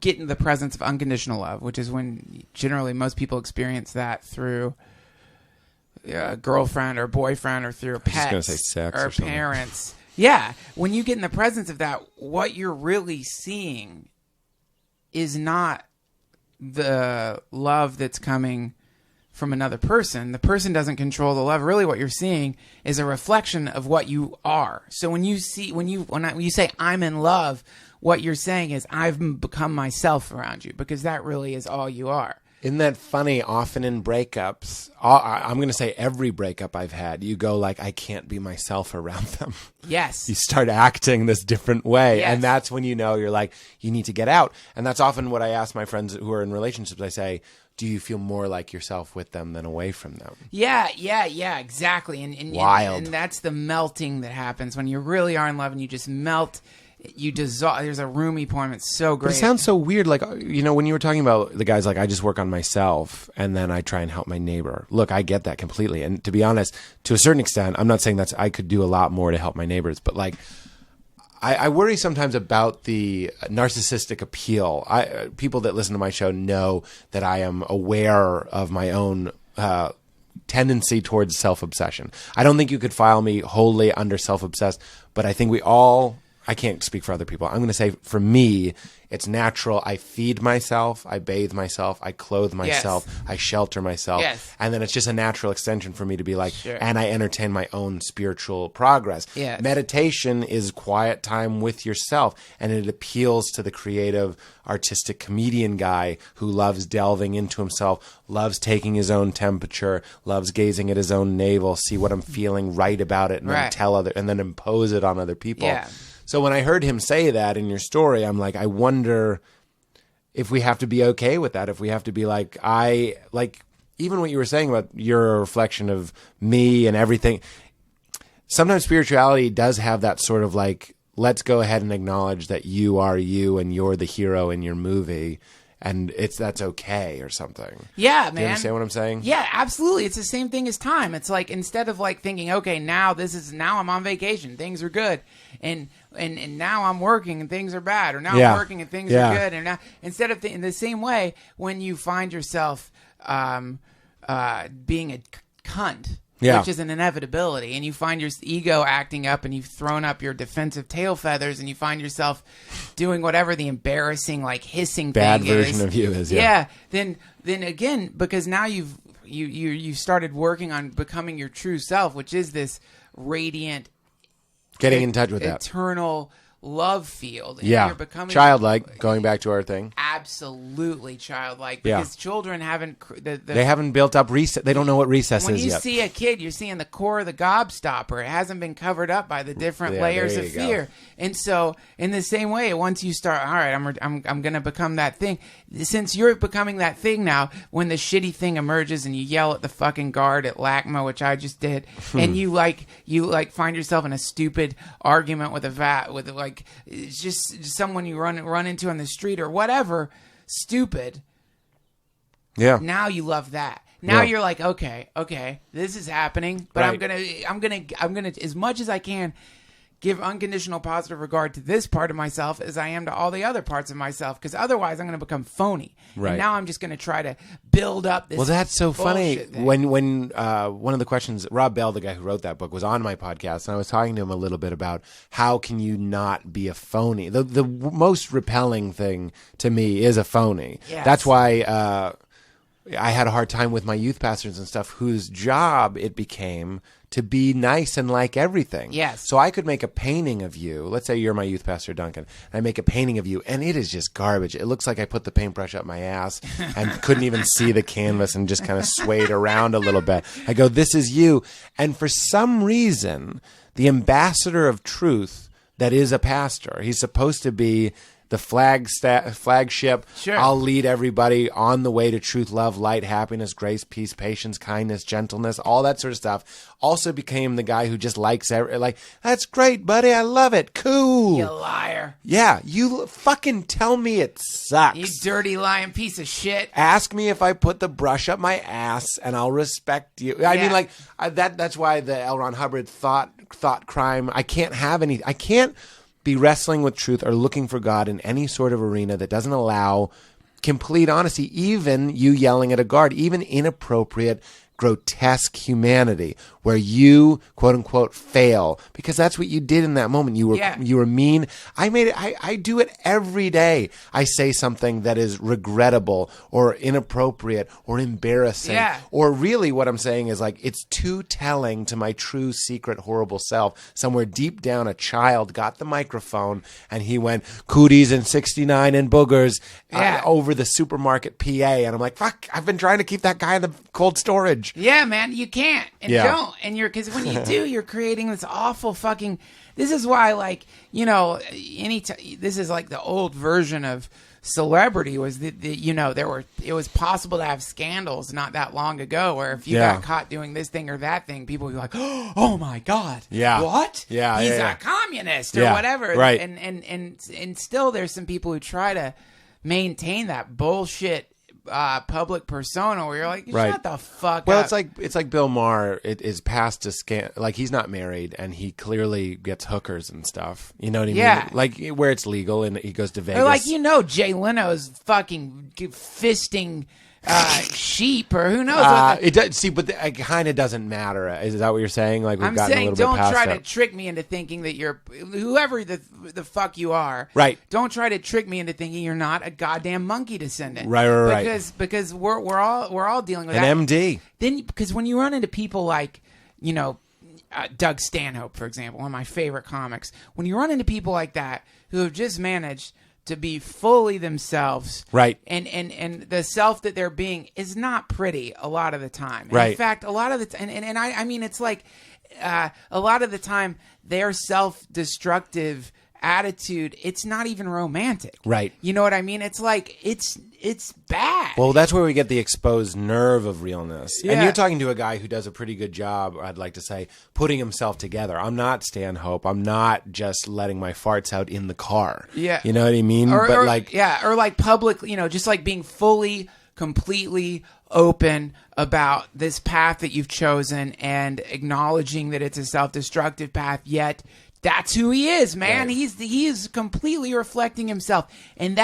get in the presence of unconditional love, which is when generally most people experience that through a girlfriend or boyfriend or through a pet, I was just gonna say sex or parents. Yeah, when you get in the presence of that, what you're really seeing is not the love that's coming from another person. The person doesn't control the love. Really what you're seeing is a reflection of what you are. So when you say I'm in love, what you're saying is I've become myself around you, because that really is all you are. Isn't that funny? Often in breakups, I'm going to say every breakup I've had, you go like, I can't be myself around them. Yes. You start acting this different way. Yes. And that's when you know you're like, you need to get out. And that's often what I ask my friends who are in relationships. I say, do you feel more like yourself with them than away from them? Yeah, exactly. And wild. And that's the melting that happens when you really are in love and you just melt. You dissolve. There's a Rumi poem. It's so great. But it sounds so weird. Like, when you were talking about the guys, like, I just work on myself and then I try and help my neighbor. Look, I get that completely. And to be honest, to a certain extent, I'm not saying I could do a lot more to help my neighbors, but like, I worry sometimes about the narcissistic appeal. People that listen to my show know that I am aware of my own tendency towards self-obsession. I don't think you could file me wholly under self-obsessed, but I think we all... I can't speak for other people. I'm going to say for me, it's natural. I feed myself. I bathe myself. I clothe myself. Yes. I shelter myself. Yes. And then it's just a natural extension for me to be like, sure. And I entertain my own spiritual progress. Yes. Meditation is quiet time with yourself, and it appeals to the creative, artistic comedian guy who loves delving into himself, loves taking his own temperature, loves gazing at his own navel, see what I'm feeling, write about it, and right. then then impose it on other people. Yeah. So when I heard him say that in your story, I'm like, I wonder if we have to be okay with that. If we have to be like, even what you were saying about you're a reflection of me and everything. Sometimes spirituality does have that sort of like, let's go ahead and acknowledge that you are you and you're the hero in your movie. And that's okay or something. Yeah, man. Do you understand what I'm saying? Yeah, absolutely. It's the same thing as time. It's like, instead of like thinking, okay, now I'm on vacation, things are good, and now I'm working and things are bad, or now I'm working and things are good, and now, instead of in the same way, when you find yourself being a cunt, which is an inevitability, and you find your ego acting up, and you've thrown up your defensive tail feathers, and you find yourself doing whatever the embarrassing, like hissing bad thing version is. of you is. Yeah. Then again, because now you started working on becoming your true self, which is this radiant, getting in touch with that eternal love field. And you're becoming childlike, going back to our thing. Absolutely childlike, because children haven't they haven't built up recess. They don't know what recess when is you yet. see a kid, you're seeing the core of the gobstopper. It hasn't been covered up by the different layers of fear. And so in the same way, once you start, all right, I'm going to become that thing. Since you're becoming that thing now, when the shitty thing emerges and you yell at the fucking guard at LACMA, which I just did, and you find yourself in a stupid argument with it's just someone you run into on the street or whatever, stupid. Yeah. Now you love that. Now you're like, okay, this is happening, but I'm gonna as much as I can give unconditional positive regard to this part of myself as I am to all the other parts of myself, because otherwise I'm going to become phony. Right. And now I'm just going to try to build up this. Well, that's so funny. thing. When one of the questions, Rob Bell, the guy who wrote that book, was on my podcast, and I was talking to him a little bit about how can you not be a phony. The most repelling thing to me is a phony. Yes. That's why I had a hard time with my youth pastors and stuff, whose job it became to be nice and like everything. Yes. So I could make a painting of you. Let's say you're my youth pastor, Duncan. And I make a painting of you, and it is just garbage. It looks like I put the paintbrush up my ass and couldn't even see the canvas and just kind of swayed around a little bit. I go, this is you. And for some reason, the ambassador of truth that is a pastor, he's supposed to be the flagship. Sure. I'll lead everybody on the way to truth, love, light, happiness, grace, peace, patience, kindness, gentleness, all that sort of stuff. Also became the guy who just likes that's great, buddy. I love it. Cool. You liar. Yeah. You fucking tell me it sucks. You dirty lying piece of shit. Ask me if I put the brush up my ass, and I'll respect you. I mean, that's why the L. Ron Hubbard thought crime. I can't be wrestling with truth or looking for God in any sort of arena that doesn't allow complete honesty, even you yelling at a guard, even inappropriate, grotesque humanity where you, quote unquote, fail, because that's what you did in that moment. You were mean. I do it every day. I say something that is regrettable or inappropriate or embarrassing. Yeah. Or really what I'm saying is it's too telling to my true, secret, horrible self. Somewhere deep down, a child got the microphone and he went, cooties and 69 and boogers over the supermarket PA. And I'm like, fuck, I've been trying to keep that guy in the cold storage. Yeah, man, you can't and don't, and because when you do, you're creating this awful fucking. This is why, this is like the old version of celebrity was that it was possible to have scandals not that long ago where if you got caught doing this thing or that thing, people would be like, oh my god, what? He's a communist or whatever, right? And still, there's some people who try to maintain that bullshit public persona where you're like, shut the fuck up. It's like Bill Maher. It is past a he's not married and he clearly gets hookers and stuff. You know what I mean? Yeah. Like where it's legal and he goes to Vegas. Or Jay Leno's fucking fisting sheep or who knows. It does, see, but it kind of doesn't matter. Is that what you're saying? Like I'm saying, don't try to trick me into thinking that you're whoever the fuck you are. Right. Don't try to trick me into thinking you're not a goddamn monkey descendant. Right. Because we're all dealing with an that. MD. Then because when you run into people like Doug Stanhope, for example, one of my favorite comics, when you run into people like that who have just managed to be fully themselves, right? And the self that they're being is not pretty a lot of the time. Right. In fact, a lot of the time, and I mean, it's like a lot of the time their self-destructive attitude, it's not even romantic. Right. You know what I mean? It's like it's bad. Well, that's where we get the exposed nerve of realness. Yeah. And you're talking to a guy who does a pretty good job, I'd like to say, putting himself together. I'm not Stanhope. I'm not just letting my farts out in the car. Yeah. You know what I mean? Or public, just like being fully, completely open about this path that you've chosen and acknowledging that it's a self-destructive path, yet that's who he is, man. Right. He is completely reflecting himself. And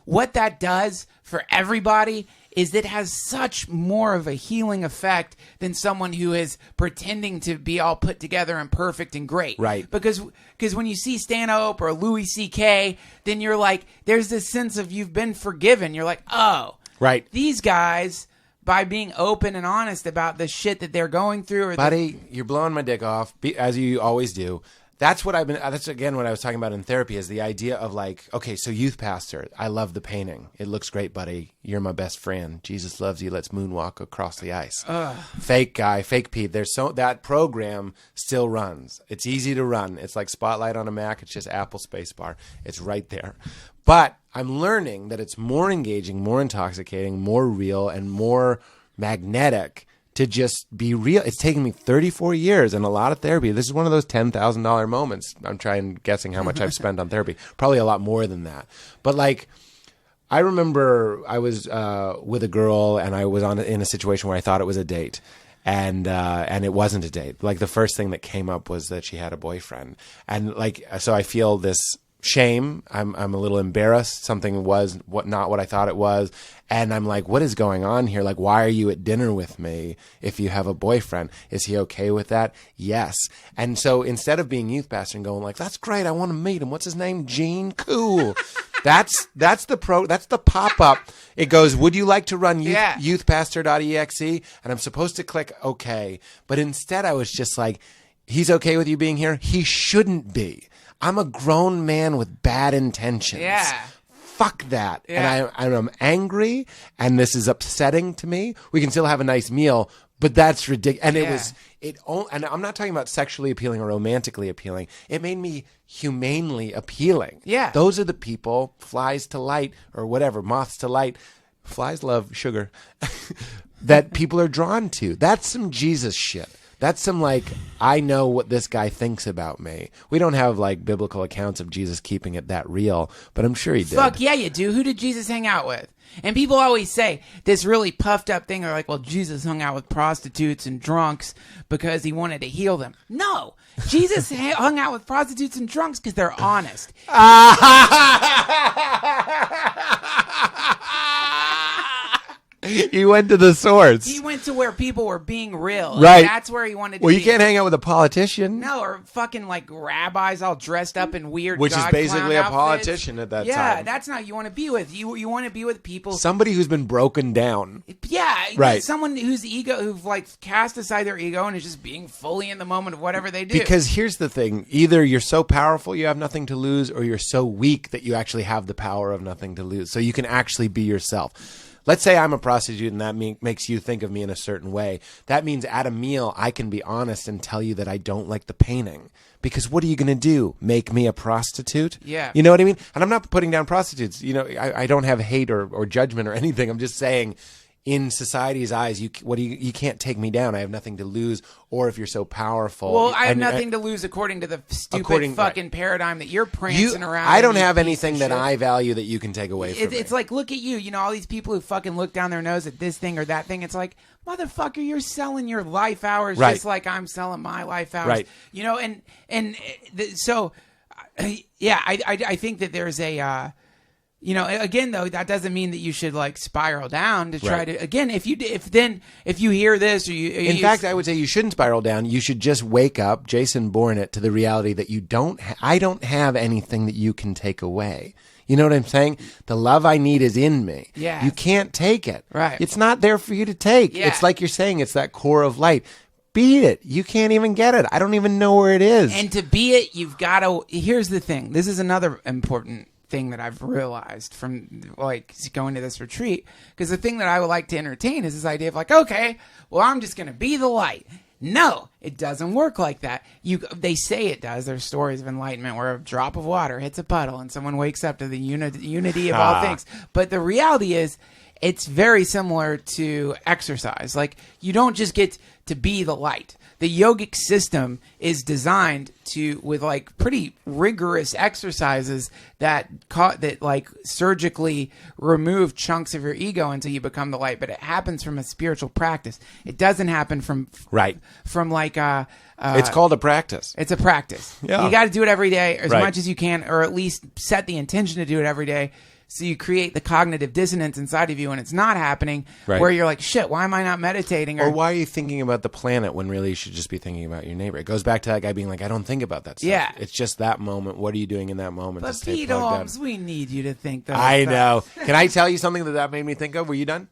what that does for everybody is that it has such more of a healing effect than someone who is pretending to be all put together and perfect and great. Right. Because when you see Stanhope or Louis C.K., then you're like, there's this sense of you've been forgiven. You're like, oh, right. These guys, by being open and honest about the shit that they're going through. Buddy, you're blowing my dick off, as you always do. That's again what I was talking about in therapy, is the idea of like, okay, so youth pastor, I love the painting. It looks great, buddy. You're my best friend. Jesus loves you. Let's moonwalk across the ice. Fake guy, fake Pete. That program still runs. It's easy to run. It's like Spotlight on a Mac. It's just Apple spacebar. It's right there. But I'm learning that it's more engaging, more intoxicating, more real, and more magnetic to just be real. It's taken me 34 years and a lot of therapy. This is one of those $10,000 moments. I'm guessing how much I've spent on therapy. Probably a lot more than that. But like, I remember I was with a girl and I was in a situation where I thought it was a date. And it wasn't a date. Like the first thing that came up was that she had a boyfriend. And like, so I feel this shame. I'm a little embarrassed. Something was not what I thought it was. And I'm like, what is going on here? Like, why are you at dinner with me if you have a boyfriend? Is he okay with that? Yes. And so instead of being youth pastor and going like, that's great, I want to meet him. What's his name? Gene? Cool. That's the pop-up. It goes, would you like to run youthpastor.exe? And I'm supposed to click okay. But instead I was just like, he's okay with you being here? He shouldn't be. I'm a grown man with bad intentions. Yeah. Fuck that. Yeah. And I'm angry, and this is upsetting to me. We can still have a nice meal, but that's ridiculous. And and I'm not talking about sexually appealing or romantically appealing. It made me humanely appealing. Yeah. Those are the people, flies to light or whatever, moths to light. Flies love sugar. That people are drawn to. That's some Jesus shit. That's some like, I know what this guy thinks about me. We don't have like biblical accounts of Jesus keeping it that real, but I'm sure he did. Fuck yeah, you do. Who did Jesus hang out with? And people always say this really puffed up thing. They're like, well, Jesus hung out with prostitutes and drunks because he wanted to heal them. No, Jesus hung out with prostitutes and drunks because they're honest. He went to the source. He went to where people were being real. Right. That's where he wanted to be. Well, you can't hang out with a politician. No, or fucking like rabbis all dressed up in weird Which is basically a outfits. politician at that time. Yeah, that's not you want to be with. You want to be with people. Somebody who's been broken down. Yeah. Right. Someone whose ego, who've like cast aside their ego and is just being fully in the moment of whatever they do. Because here's the thing. Either you're so powerful you have nothing to lose, or you're so weak that you actually have the power of nothing to lose. So you can actually be yourself. Let's say I'm a prostitute and that makes you think of me in a certain way. That means at a meal, I can be honest and tell you that I don't like the painting. Because what are you going to do? Make me a prostitute? Yeah. You know what I mean? And I'm not putting down prostitutes. You know, I don't have hate or judgment or anything. I'm just saying, in society's eyes, you can't take me down. I have nothing to lose. Or if you're so powerful. Well, I have nothing to lose according to the stupid fucking paradigm that you're prancing around. I don't have anything that I value that you can take away from me. It's like, look at you. You know, all these people who fucking look down their nose at this thing or that thing. It's like, motherfucker, you're selling your life hours just like I'm selling my life hours. Right. You know, so, yeah, I think that there's a... you know, again, though, that doesn't mean that you should like spiral down to try to. Again, if you hear this, or in fact, I would say you shouldn't spiral down. You should just wake up, Jason Bourne, to the reality that you don't. I don't have anything that you can take away. You know what I'm saying? The love I need is in me. Yeah. You can't take it. Right. It's not there for you to take. Yeah. It's like you're saying. It's that core of light. Beat it. You can't even get it. I don't even know where it is. And to be it, you've got to. Here's the thing. This is another important thing that I've realized from like going to this retreat, because the thing that I would like to entertain is this idea of like, okay, well, I'm just going to be the light. No, it doesn't work like that. They say it does. There's stories of enlightenment where a drop of water hits a puddle and someone wakes up to the unity of all things. But the reality is, it's very similar to exercise. Like, you don't just get to be the light. The yogic system is designed with like pretty rigorous exercises that like surgically remove chunks of your ego until you become the light. But it happens from a spiritual practice. It doesn't happen from like it's called a practice. It's a practice. Yeah. You got to do it every day as Right. much as you can, or at least set the intention to do it every day. So you create the cognitive dissonance inside of you when it's not happening, Right. where you're like, shit, why am I not meditating? Or why are you thinking about the planet when really you should just be thinking about your neighbor? It goes back to that guy being like, I don't think about that stuff. Yeah. It's just that moment. What are you doing in that moment to But stay Pete plugged Holmes, in? we need you to think those I know. thoughts. Can I tell you something that made me think of? Were you done?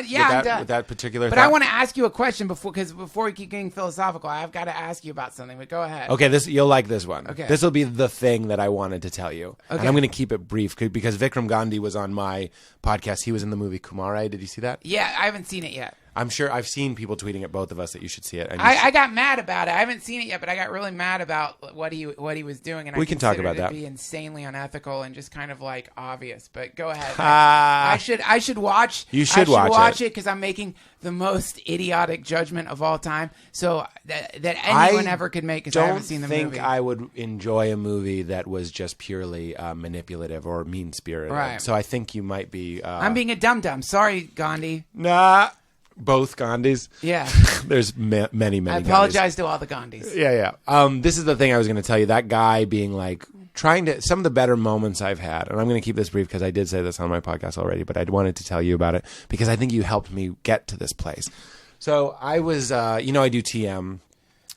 Yeah, I'm done. With that particular But thought? I want to ask you a question before we keep getting philosophical, I've got to ask you about something. But go ahead. Okay, you'll like this one. Okay. This will be the thing that I wanted to tell you. Okay. And I'm going to keep it brief because Vikram Gandhi was on my podcast. He was in the movie Kumare. Did you see that? Yeah, I haven't seen it yet. I'm sure I've seen people tweeting at both of us that you should see it. And I got mad about it. I haven't seen it yet, but I got really mad about what he was doing, and We I can talk considered about it that. to be insanely unethical and just kind of like obvious. But go ahead. Ah. I should watch. You should watch it. because I'm making the most idiotic judgment of all time. So that anyone ever could make because I haven't seen the movie. don't think I would enjoy a movie that was just purely manipulative or mean-spirited. Right. So I think you might be... I'm being a dum-dum. Sorry, Gandhi. Nah. Both Gandhis. Yeah. There's many I Gandhis. apologize to all the Gandhis. Yeah. This is the thing I was going to tell you. That guy being like, some of the better moments I've had, and I'm going to keep this brief because I did say this on my podcast already, but I wanted to tell you about it because I think you helped me get to this place. So I was, I do TM,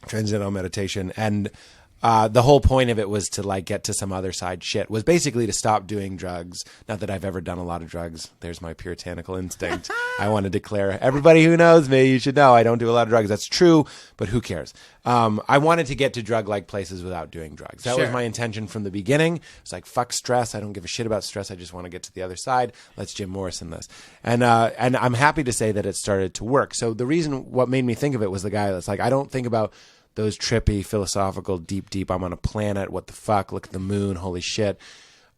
Transcendental Meditation, and the whole point of it was to like get to some other side shit, was basically to stop doing drugs. Not that I've ever done a lot of drugs. There's my puritanical instinct. I want to declare, everybody who knows me, you should know I don't do a lot of drugs. That's true, but who cares? I wanted to get to drug-like places without doing drugs. That was Sure. my intention from the beginning. It's like, fuck stress. I don't give a shit about stress. I just want to get to the other side. Let's Jim Morrison this. And I'm happy to say that it started to work. So what made me think of it was the guy that's like, I don't think about those trippy, philosophical, deep, I'm on a planet, what the fuck, look at the moon, holy shit.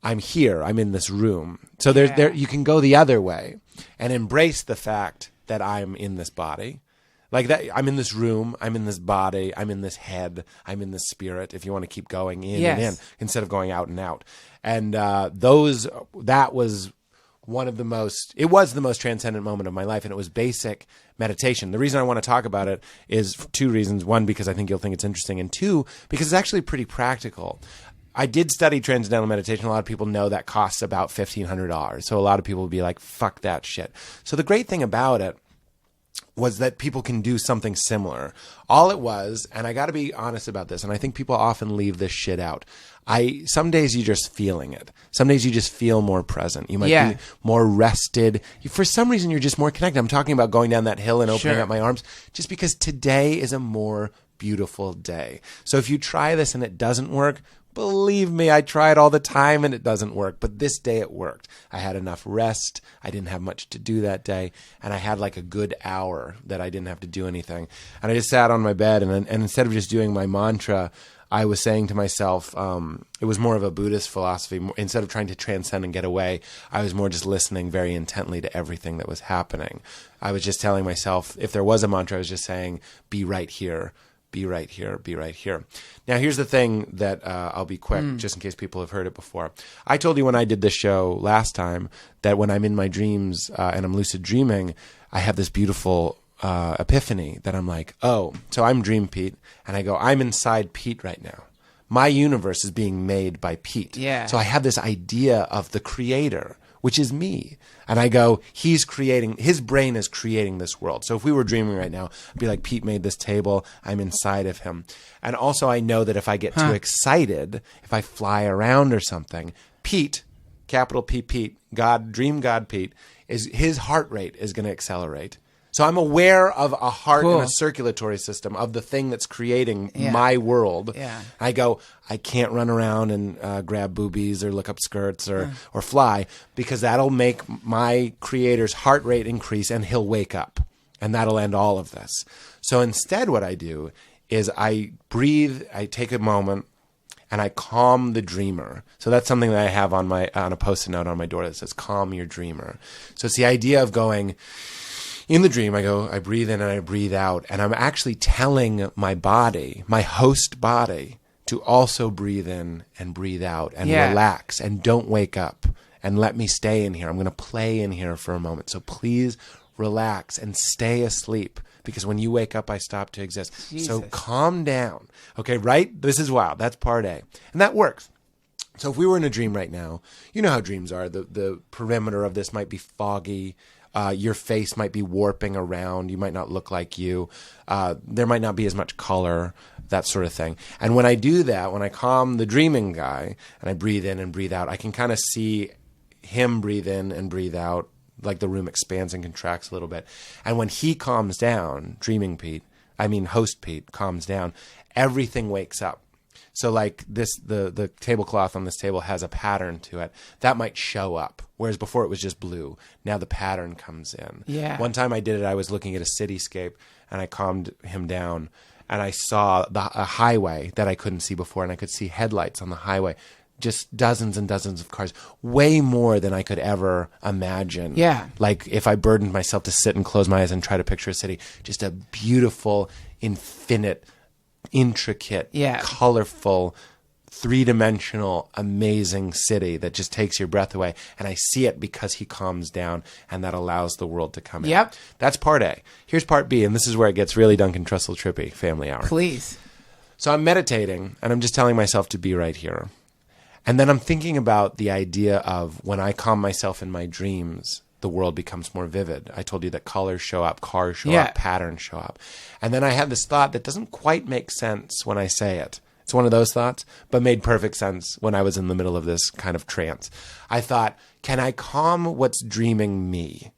I'm here, I'm in this room. So there you can go the other way and embrace the fact that I'm in this body. Like that, I'm in this room, I'm in this body, I'm in this head, I'm in this spirit, if you want to keep going in and in, instead of going out and out. And that was it was the most transcendent moment of my life, and it was basic meditation. The reason I want to talk about it is for two reasons. One, because I think you'll think it's interesting, and two, because it's actually pretty practical. I did study transcendental meditation. A lot of people know that costs about $1,500. So a lot of people will be like, fuck that shit. So the great thing about it was that people can do something similar. All it was, and I got to be honest about this, and I think people often leave this shit out. Some days you're just feeling it. Some days you just feel more present. You might be more rested. For some reason, you're just more connected. I'm talking about going down that hill and opening up my arms, just because today is a more beautiful day. So if you try this and it doesn't work, believe me, I try it all the time and it doesn't work. But this day it worked. I had enough rest. I didn't have much to do that day. And I had like a good hour that I didn't have to do anything. And I just sat on my bed and instead of just doing my mantra, I was saying to myself, it was more of a Buddhist philosophy. Instead of trying to transcend and get away, I was more just listening very intently to everything that was happening. I was just telling myself, if there was a mantra, I was just saying, be right here. Be right here, be right here. Now, here's the thing that I'll be quick, just in case people have heard it before. I told you when I did this show last time that when I'm in my dreams and I'm lucid dreaming, I have this beautiful epiphany that I'm like, oh, so I'm Dream Pete, and I go, I'm inside Pete right now. My universe is being made by Pete. Yeah. So I have this idea of the creator, which is me. And I go, his brain is creating this world. So if we were dreaming right now, I'd be like, Pete made this table, I'm inside of him. And also I know that if I get too excited, if I fly around or something, Pete, capital P Pete, God, dream God Pete, his heart rate is going to accelerate. So I'm aware of a heart and a circulatory system of the thing that's creating my world. Yeah. I go, I can't run around and grab boobies or look up skirts or fly, because that'll make my creator's heart rate increase and he'll wake up. And that'll end all of this. So instead what I do is I breathe, I take a moment, and I calm the dreamer. So that's something that I have on a Post-it note on my door that says, calm your dreamer. So it's the idea of going... In the dream, I breathe in and I breathe out, and I'm actually telling my body, my host body, to also breathe in and breathe out and relax and don't wake up and let me stay in here. I'm going to play in here for a moment. So please relax and stay asleep, because when you wake up, I stop to exist. Jesus. So calm down. Okay, right? This is wild. That's part A. And that works. So if we were in a dream right now, you know how dreams are. The perimeter of this might be foggy. Your face might be warping around. You might not look like you. There might not be as much color, that sort of thing. And when I do that, when I calm the dreaming guy and I breathe in and breathe out, I can kind of see him breathe in and breathe out, like the room expands and contracts a little bit. And when he calms down, host Pete calms down, everything wakes up. So like this, the tablecloth on this table has a pattern to it. That might show up. Whereas before it was just blue. Now the pattern comes in. Yeah. One time I did it, I was looking at a cityscape and I calmed him down and I saw a highway that I couldn't see before, and I could see headlights on the highway. Just dozens and dozens of cars. Way more than I could ever imagine. Yeah. Like if I burdened myself to sit and close my eyes and try to picture a city. Just a beautiful, infinite, intricate, colorful, three-dimensional, amazing city that just takes your breath away. And I see it because he calms down, and that allows the world to come in. Yep. That's part A. Here's part B, and this is where it gets really Duncan Trussell trippy, Family Hour. Please. So I'm meditating, and I'm just telling myself to be right here. And then I'm thinking about the idea of when I calm myself in my dreams, the world becomes more vivid. I told you that colors show up, cars show up, patterns show up. And then I had this thought that doesn't quite make sense when I say it. It's one of those thoughts, but made perfect sense when I was in the middle of this kind of trance. I thought, can I calm what's dreaming me?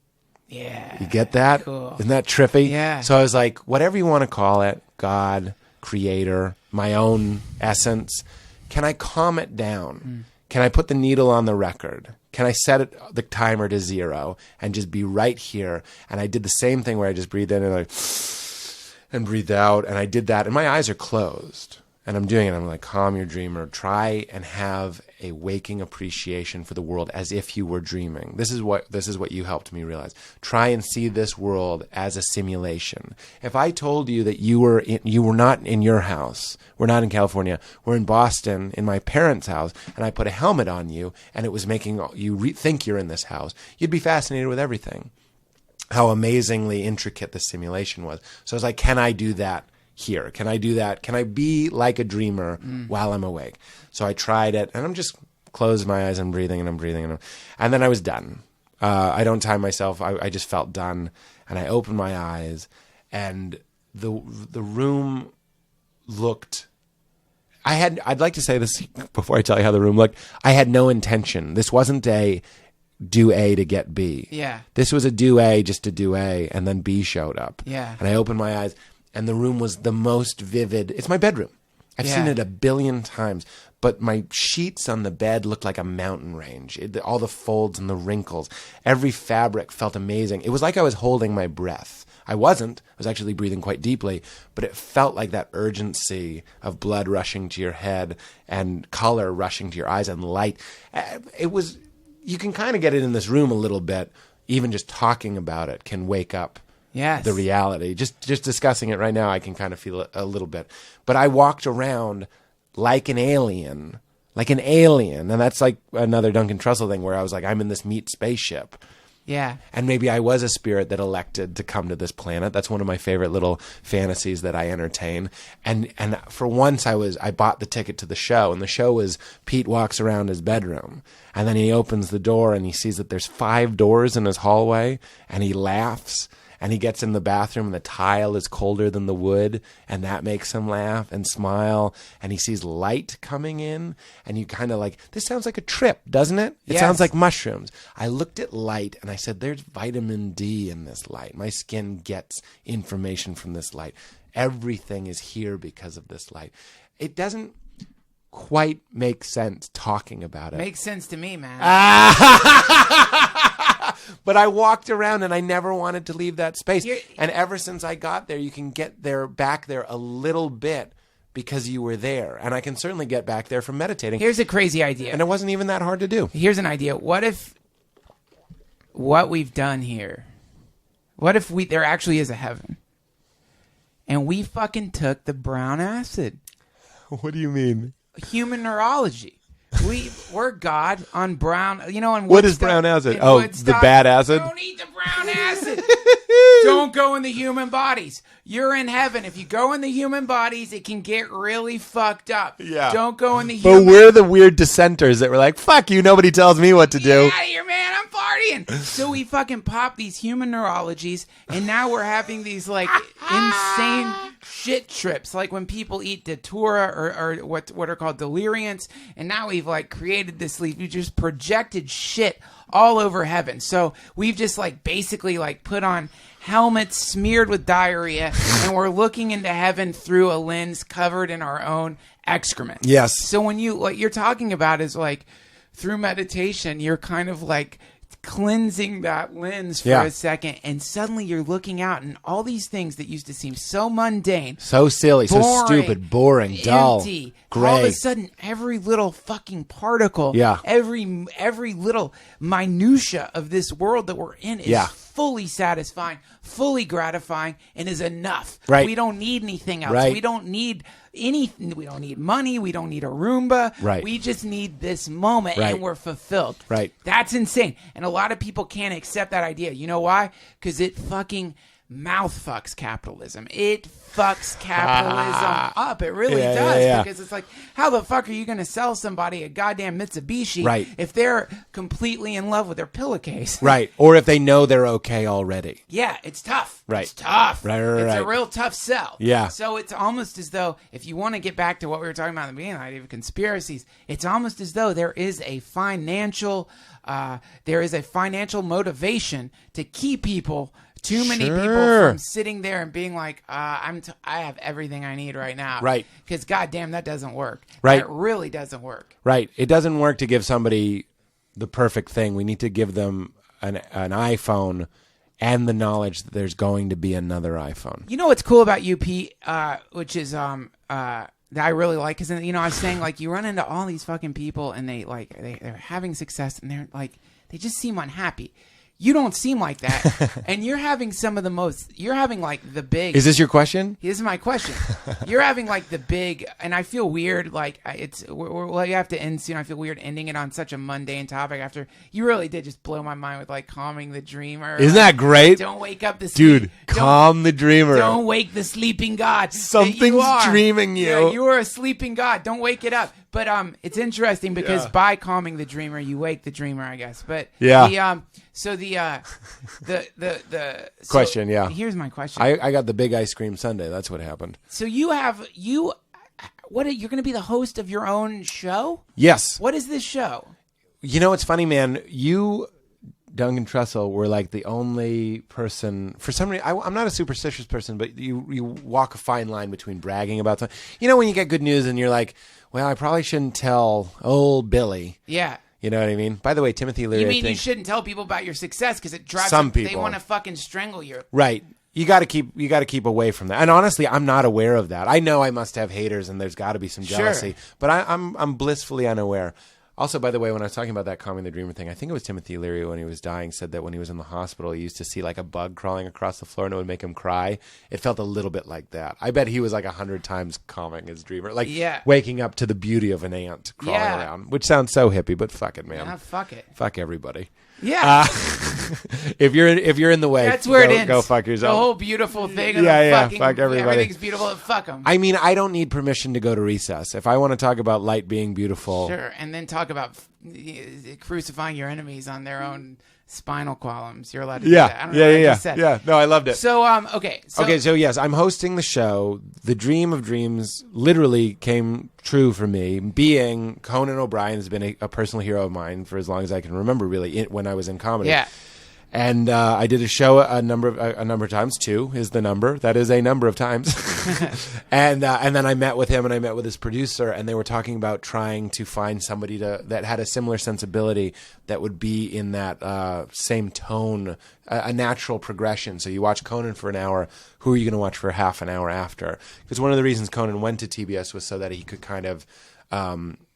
Yeah. You get that? Cool. Isn't that trippy? Yeah. So I was like, whatever you want to call it, God, creator, my own essence, can I calm it down? Can I put the needle on the record? Can I set the timer to 0 and just be right here? And I did the same thing where I just breathed in and breathed out. And I did that. And my eyes are closed. And I'm doing it. I'm like, calm your dreamer. Try and have a waking appreciation for the world as if you were dreaming. This is what you helped me realize. Try and see this world as a simulation. If I told you that you were not in your house, we're not in California, we're in Boston, in my parents' house, and I put a helmet on you, and it was making you think you're in this house, you'd be fascinated with everything. How amazingly intricate the simulation was. So I was like, can I do that here? Can I do that? Can I be like a dreamer while I'm awake? So I tried it, and I'm just closed my eyes and breathing, and I'm breathing, and then I was done. I don't time myself. I just felt done, and I opened my eyes, and the room looked. I'd like to say this before I tell you how the room looked. I had no intention. This wasn't a do A to get B. Yeah. This was a do A just to do A, and then B showed up. Yeah. And I opened my eyes, and the room was the most vivid. It's my bedroom. I've seen it 1 billion times, but my sheets on the bed looked like a mountain range. All the folds and the wrinkles. Every fabric felt amazing. It was like I was holding my breath. I wasn't. I was actually breathing quite deeply, but it felt like that urgency of blood rushing to your head and color rushing to your eyes and light. It was. You can kind of get it in this room a little bit. Even just talking about it can wake up the reality. Just discussing it right now, I can kind of feel it a little bit. But I walked around like an alien. And that's like another Duncan Trussell thing where I was like, I'm in this meat spaceship. Yeah. And maybe I was a spirit that elected to come to this planet. That's one of my favorite little fantasies that I entertain. And for once I bought the ticket to the show, and the show was Pete walks around his bedroom, and then he opens the door and he sees that there's 5 doors in his hallway, and he laughs. And he gets in the bathroom, and the tile is colder than the wood, and that makes him laugh and smile. And he sees light coming in, and you kind of like, this sounds like a trip, doesn't it? It sounds like mushrooms. I looked at light, and I said, there's vitamin D in this light. My skin gets information from this light. Everything is here because of this light. It doesn't quite make sense talking about it. Makes sense to me, man. But I walked around, and I never wanted to leave that space. And ever since I got there, you can get back there a little bit because you were there. And I can certainly get back there from meditating. Here's a crazy idea. And it wasn't even that hard to do. Here's an idea. What if what we've done here, what if there actually is a heaven, and we fucking took the brown acid? What do you mean? Human neurology. We're God on brown, and what is brown acid? Oh, the bad acid? Don't eat the brown acid. Don't go in the human bodies. You're in heaven. If you go in the human bodies, it can get really fucked up. Yeah. Don't go in the human. But we're the weird dissenters that were like, fuck you, nobody tells me what to do. Get out of here, man. I'm partying. So we fucking pop these human neurologies, and now we're having these like insane shit trips, like when people eat datura or what are called deliriants, and now we've like created this sleep. We just projected shit all over heaven. So we've just like basically like put on helmets smeared with diarrhea, and we're looking into heaven through a lens covered in our own excrement. Yes. So when what you're talking about is like through meditation, you're kind of like cleansing that lens for a second, and suddenly you're looking out, and all these things that used to seem so mundane, so silly, boring, so stupid, boring, dull, empty, gray. all of a sudden every little fucking particle, every little minutia of this world that we're in is fully satisfying, fully gratifying, and is enough. Right. We don't need anything else. Right. We don't need anything. We don't need money. We don't need a Roomba. Right. We just need this moment, Right. and we're fulfilled. Right. That's insane. And a lot of people can't accept that idea. You know why? Because it fucking mouth fucks capitalism. It fucks capitalism up. It really does. Because it's like, how the fuck are you going to sell somebody a goddamn Mitsubishi if they're completely in love with their pillowcase? Right. Or if they know they're okay already. Yeah, it's tough. Right. It's tough. Right. It's a real tough sell. Yeah. So it's almost as though, if you want to get back to what we were talking about in the beginning, the idea of conspiracies, it's almost as though there is a financial motivation to keep people. Too many people from sitting there and being like, I have everything I need right now. Right. Because goddamn, that doesn't work. Right. That really doesn't work. Right. It doesn't work to give somebody the perfect thing. We need to give them an iPhone and the knowledge that there's going to be another iPhone. You know what's cool about UP, which is that I really like, is, you know, I was saying, like, you run into all these fucking people, and they're having success, and they're like, they just seem unhappy. You don't seem like that, and you're having you're having like the big. Is this your question? This is my question. You're having like the big, and I feel weird, like you have to end soon. I feel weird ending it on such a mundane topic after you really did just blow my mind with like calming the dreamer. Isn't that great? Don't wake up the dude. Calm the dreamer. Don't wake the sleeping god. Something's dreaming you. Yeah, you are a sleeping god. Don't wake it up. But it's interesting because by calming the dreamer, you wake the dreamer, I guess. But question. Here's my question. I got the big ice cream sundae. That's what happened. So you're going to be the host of your own show? Yes. What is this show? You know, it's funny, man. You, Duncan Trussell, were like the only person. For some reason, I'm not a superstitious person, but you walk a fine line between bragging about something. You know, when you get good news and you're like, well, I probably shouldn't tell old Billy. Yeah. You know what I mean? By the way, Timothy Leary. You mean you shouldn't tell people about your success because it drives some people. They want to fucking strangle you. Right. You got to keep away from that. And honestly, I'm not aware of that. I know I must have haters, and there's got to be some jealousy. Sure. But I'm blissfully unaware. Also, by the way, when I was talking about that calming the dreamer thing, I think it was Timothy Leary when he was dying said that when he was in the hospital, he used to see like a bug crawling across the floor and it would make him cry. It felt a little bit like that. I bet he was like 100 times calming his dreamer, like waking up to the beauty of an ant crawling around, which sounds so hippie, but fuck it, man. Fuck it. Fuck everybody. Yeah. If you're in the way, that's where it ends. Go fuck yourself. The whole beautiful thing. Fuck everybody. Everything's beautiful. Fuck them. I mean, I don't need permission to go to recess. If I want to talk about light being beautiful, sure, and then talk about crucifying your enemies on their own spinal columns. You're allowed to do that. I don't know what I just said. Yeah. No, I loved it. So, okay. So yes, I'm hosting the show. The dream of dreams literally came true for me. Being Conan O'Brien has been a personal hero of mine for as long as I can remember, really, when I was in comedy. Yeah. And I did a show a number of times. 2 is the number. That is a number of times. And then I met with him and I met with his producer, and they were talking about trying to find somebody that had a similar sensibility that would be in that same tone, a natural progression. So you watch Conan for an hour. Who are you going to watch for half an hour after? Because one of the reasons Conan went to TBS was so that he could kind of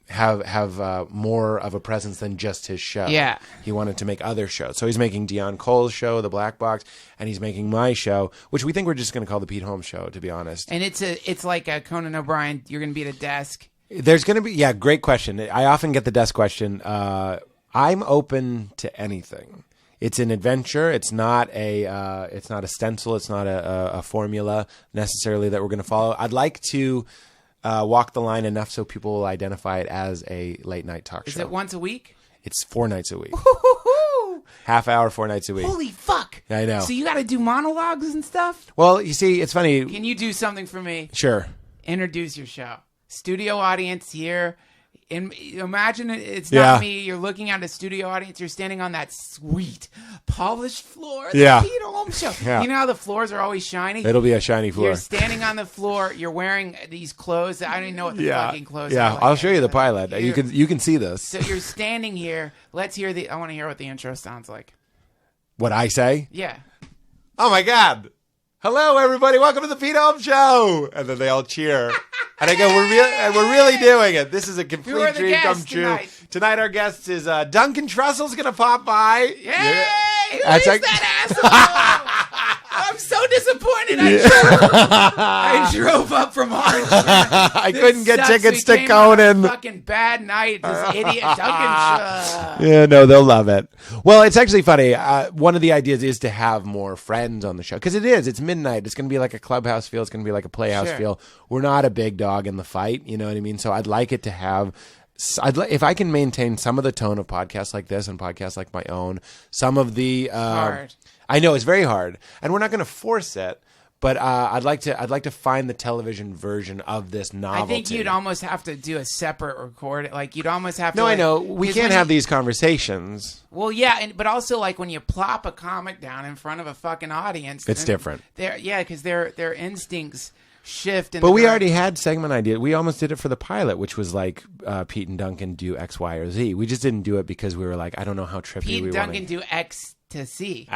have more of a presence than just his show. Yeah. He wanted to make other shows. So he's making Dion Cole's show, The Black Box, and he's making my show, which we think we're just going to call the Pete Holmes Show, to be honest. And it's like a Conan O'Brien, you're going to be at a desk. There's going to be, great question. I often get the desk question. I'm open to anything. It's an adventure. It's not a stencil. It's not a formula necessarily that we're going to follow. I'd like to walk the line enough so people will identify it as a late night talk show. Is it once a week? It's 4 nights a week. Woo-hoo-hoo! Half hour, 4 nights a week. Holy fuck! I know. So you got to do monologues and stuff? Well, you see, it's funny. Can you do something for me? Sure. Introduce your show. Studio audience here. Imagine it's not me. You're looking at a studio audience. You're standing on that sweet, polished floor. The Pete Holmes show. Yeah. You know how the floors are always shiny? It'll be a shiny floor. You're standing on the floor. You're wearing these clothes. I don't even know what the fucking clothes are. Yeah, Like. I'll show you the pilot. You can see this. So you're standing here. Let's hear I want to hear what the intro sounds like. What I say? Yeah. Oh my God. Hello, everybody. Welcome to the Pete Holmes Show. And then they all cheer. And I go, we're really doing it. This is a complete dream come true. Tonight our guest is Duncan Trussell's going to pop by. Yay! Yeah. Who is that asshole? I'm so disappointed. I drove up from Orange. I couldn't get tickets to Conan. Fucking bad night. This idiot Duncan. Yeah, no, they'll love it. Well, it's actually funny. One of the ideas is to have more friends on the show because it's midnight. It's going to be like a clubhouse feel. It's going to be like a playhouse feel. We're not a big dog in the fight. You know what I mean? So I'd like it to have. If I can maintain some of the tone of podcasts like this and podcasts like my own, some of the hard. I know it's very hard, and we're not going to force it. But I'd like to find the television version of this novelty. I think you'd almost have to do a separate record. Like you'd almost have to. No, I know we can't have these conversations. Well, yeah, but also like when you plop a comic down in front of a fucking audience, it's different. Because their instincts shift. But we already had segment ideas. We almost did it for the pilot, which was like Pete and Duncan do X, Y, or Z. We just didn't do it because we were like, I don't know how trippy Pete we and want Duncan do X to C.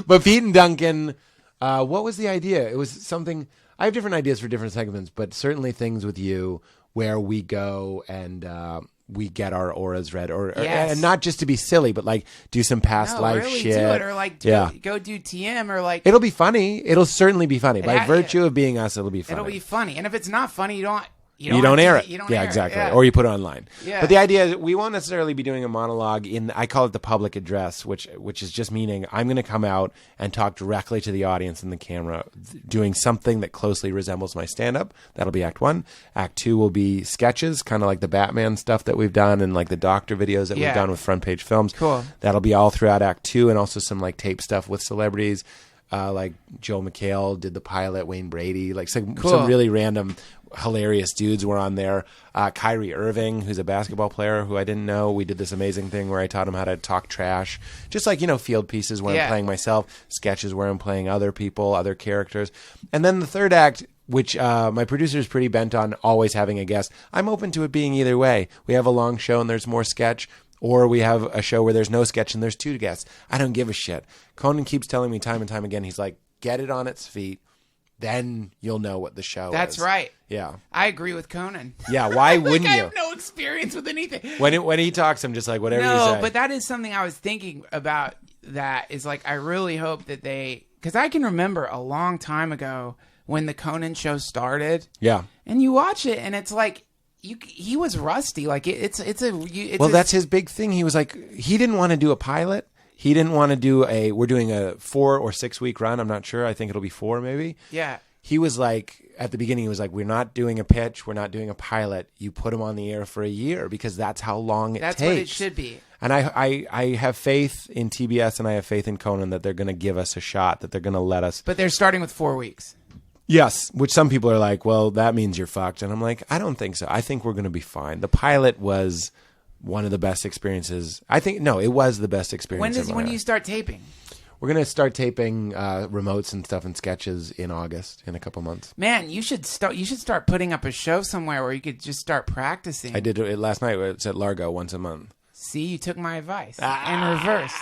But Pete and Duncan, what was the idea? It was something. I have different ideas for different segments, but certainly things with you where we go and we get our auras read, and not just to be silly, but like do some past life really shit, do it, or like go do TM, or like it'll be funny. It'll certainly be funny by virtue of being us. It'll be funny. It'll be funny, and if it's not funny, you don't air it. You don't air it. Exactly. Yeah. Or you put it online. Yeah. But the idea is we won't necessarily be doing a monologue I call it the public address, which is just meaning I'm going to come out and talk directly to the audience in the camera, doing something that closely resembles my stand-up. That'll be Act 1. Act 2 will be sketches, kind of like the Batman stuff that we've done and like the doctor videos that we've done with Front Page Films. Cool. That'll be all throughout Act 2, and also some like tape stuff with celebrities. Like Joe McHale did the pilot, Wayne Brady, like some really random, hilarious dudes were on there. Kyrie Irving, who's a basketball player who I didn't know. We did this amazing thing where I taught him how to talk trash. Just like, field pieces where I'm playing myself, sketches where I'm playing other people, other characters. And then the third act, which my producer is pretty bent on always having a guest. I'm open to it being either way. We have a long show and there's more sketch. Or we have a show where there's no sketch and there's 2 guests. I don't give a shit. Conan keeps telling me time and time again, he's like, get it on its feet, then you'll know what the show is. That's right. Yeah. I agree with Conan. Yeah, why wouldn't I you? have no experience with anything. When he talks, I'm just like, whatever you say. No, but that is something I was thinking about, that is like, I really hope that because I can remember a long time ago when the Conan show started. Yeah. And you watch it and it's like, he was rusty. Like that's his big thing. He was like, he didn't want to do a pilot. He didn't want to do we're doing a 4 or 6 week run. I'm not sure. I think it'll be 4 maybe. Yeah. He was like, at the beginning, he was like, we're not doing a pitch. We're not doing a pilot. You put him on the air for a year because that's how long it takes. That's what it should be. And I have faith in TBS and I have faith in Conan that they're going to give us a shot, that they're going to let us. But they're starting with 4 weeks. Yes, which some people are like, well, that means you're fucked. And I'm like, I don't think so. I think we're going to be fine. The pilot was one of the best experiences. It was the best experience. When do you start taping? We're going to start taping remotes and stuff and sketches in August, in a couple months. Man, you should start putting up a show somewhere where you could just start practicing. I did it last night. It's at Largo once a month. See, you took my advice in reverse.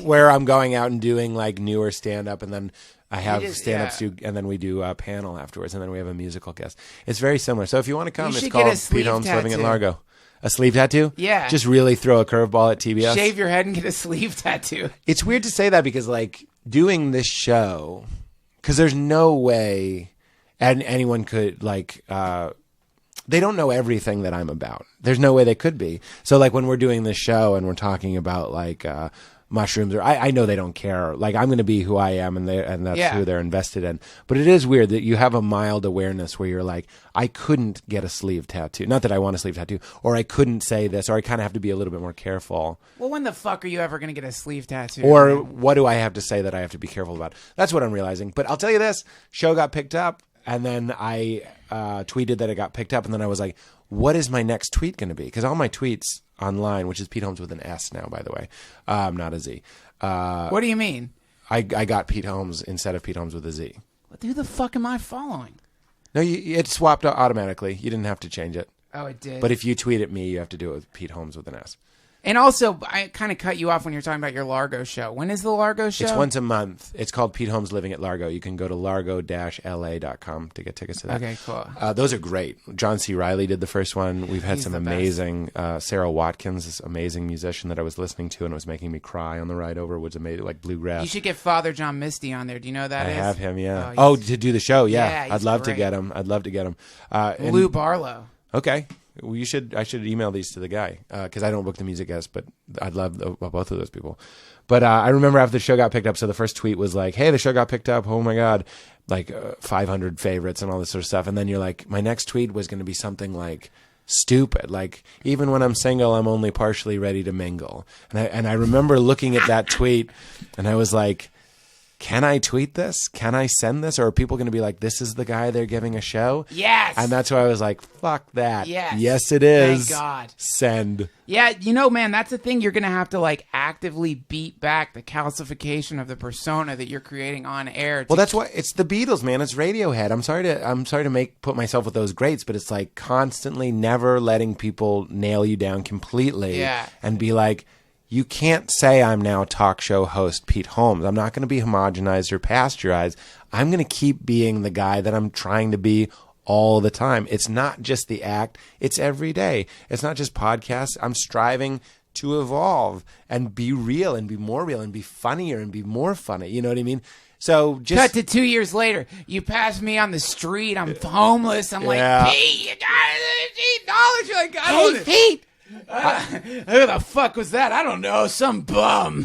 Where I'm going out and doing like newer stand-up, and then I have stand-ups and then we do a panel afterwards, and then we have a musical guest. It's very similar. So if you want to come, it's called Pete Holmes Living at Largo. A sleeve tattoo? Yeah. Just really throw a curveball at TBS. Shave your head and get a sleeve tattoo. It's weird to say that because like doing this show, because there's no way and anyone could like they don't know everything that I'm about. There's no way they could be. So like when we're doing this show and we're talking about like mushrooms, or I know they don't care. Like I'm going to be who I am, and that's who they're invested in. But it is weird that you have a mild awareness where you're like, I couldn't get a sleeve tattoo. Not that I want a sleeve tattoo, or I couldn't say this, or I kind of have to be a little bit more careful. Well, when the fuck are you ever going to get a sleeve tattoo? Or what do I have to say that I have to be careful about? That's what I'm realizing. But I'll tell you this, show got picked up, and then I tweeted that it got picked up, and then I was like, what is my next tweet going to be? Because all my tweets online, which is Pete Holmes with an S now, by the way, not a Z. What do you mean? I got Pete Holmes instead of Pete Holmes with a Z. Who the fuck am I following? No, it swapped automatically. You didn't have to change it. Oh, it did. But if you tweet at me, you have to do it with Pete Holmes with an S. And also, I kind of cut you off when you're talking about your Largo show. When is the Largo show? It's once a month. It's called Pete Holmes Living at Largo. You can go to largo-la.com to get tickets to that. Okay, cool. Those are great. John C. Reilly did the first one. We've had some amazing... Sarah Watkins, this amazing musician that I was listening to and was making me cry on the ride over, was amazing, like bluegrass. You should get Father John Misty on there. Do you know who that is? I have him, yeah. To do the show, yeah. I'd love great. to get him. Lou Barlow. Okay. Well, I should email these to the guy because I don't book the music guests, but I'd love both of those people. But I remember after the show got picked up, so the first tweet was like, hey, the show got picked up. Oh, my God. Like 500 favorites and all this sort of stuff. And then you're like, my next tweet was going to be something like stupid. Like, even when I'm single, I'm only partially ready to mingle. And I remember looking at that tweet and I was like, can I tweet this? Can I send this? Or are people going to be like, this is the guy they're giving a show? Yes. And that's why I was like, fuck that. Yes. Yes, it is. Thank God. Send. Yeah, man, that's the thing. You're going to have to like actively beat back the calcification of the persona that you're creating on air. Well, that's why it's the Beatles, man. It's Radiohead. I'm sorry to put myself with those greats, but it's like constantly never letting people nail you down completely. Yeah. And be like, you can't say I'm now talk show host Pete Holmes. I'm not going to be homogenized or pasteurized. I'm going to keep being the guy that I'm trying to be all the time. It's not just the act. It's every day. It's not just podcasts. I'm striving to evolve and be real and be more real and be funnier and be more funny. You know what I mean? So just cut to 2 years later. You pass me on the street. I'm homeless. I'm like, Pete, you got $18. You're like, hey, Pete. Who the fuck was that? I don't know. Some bum.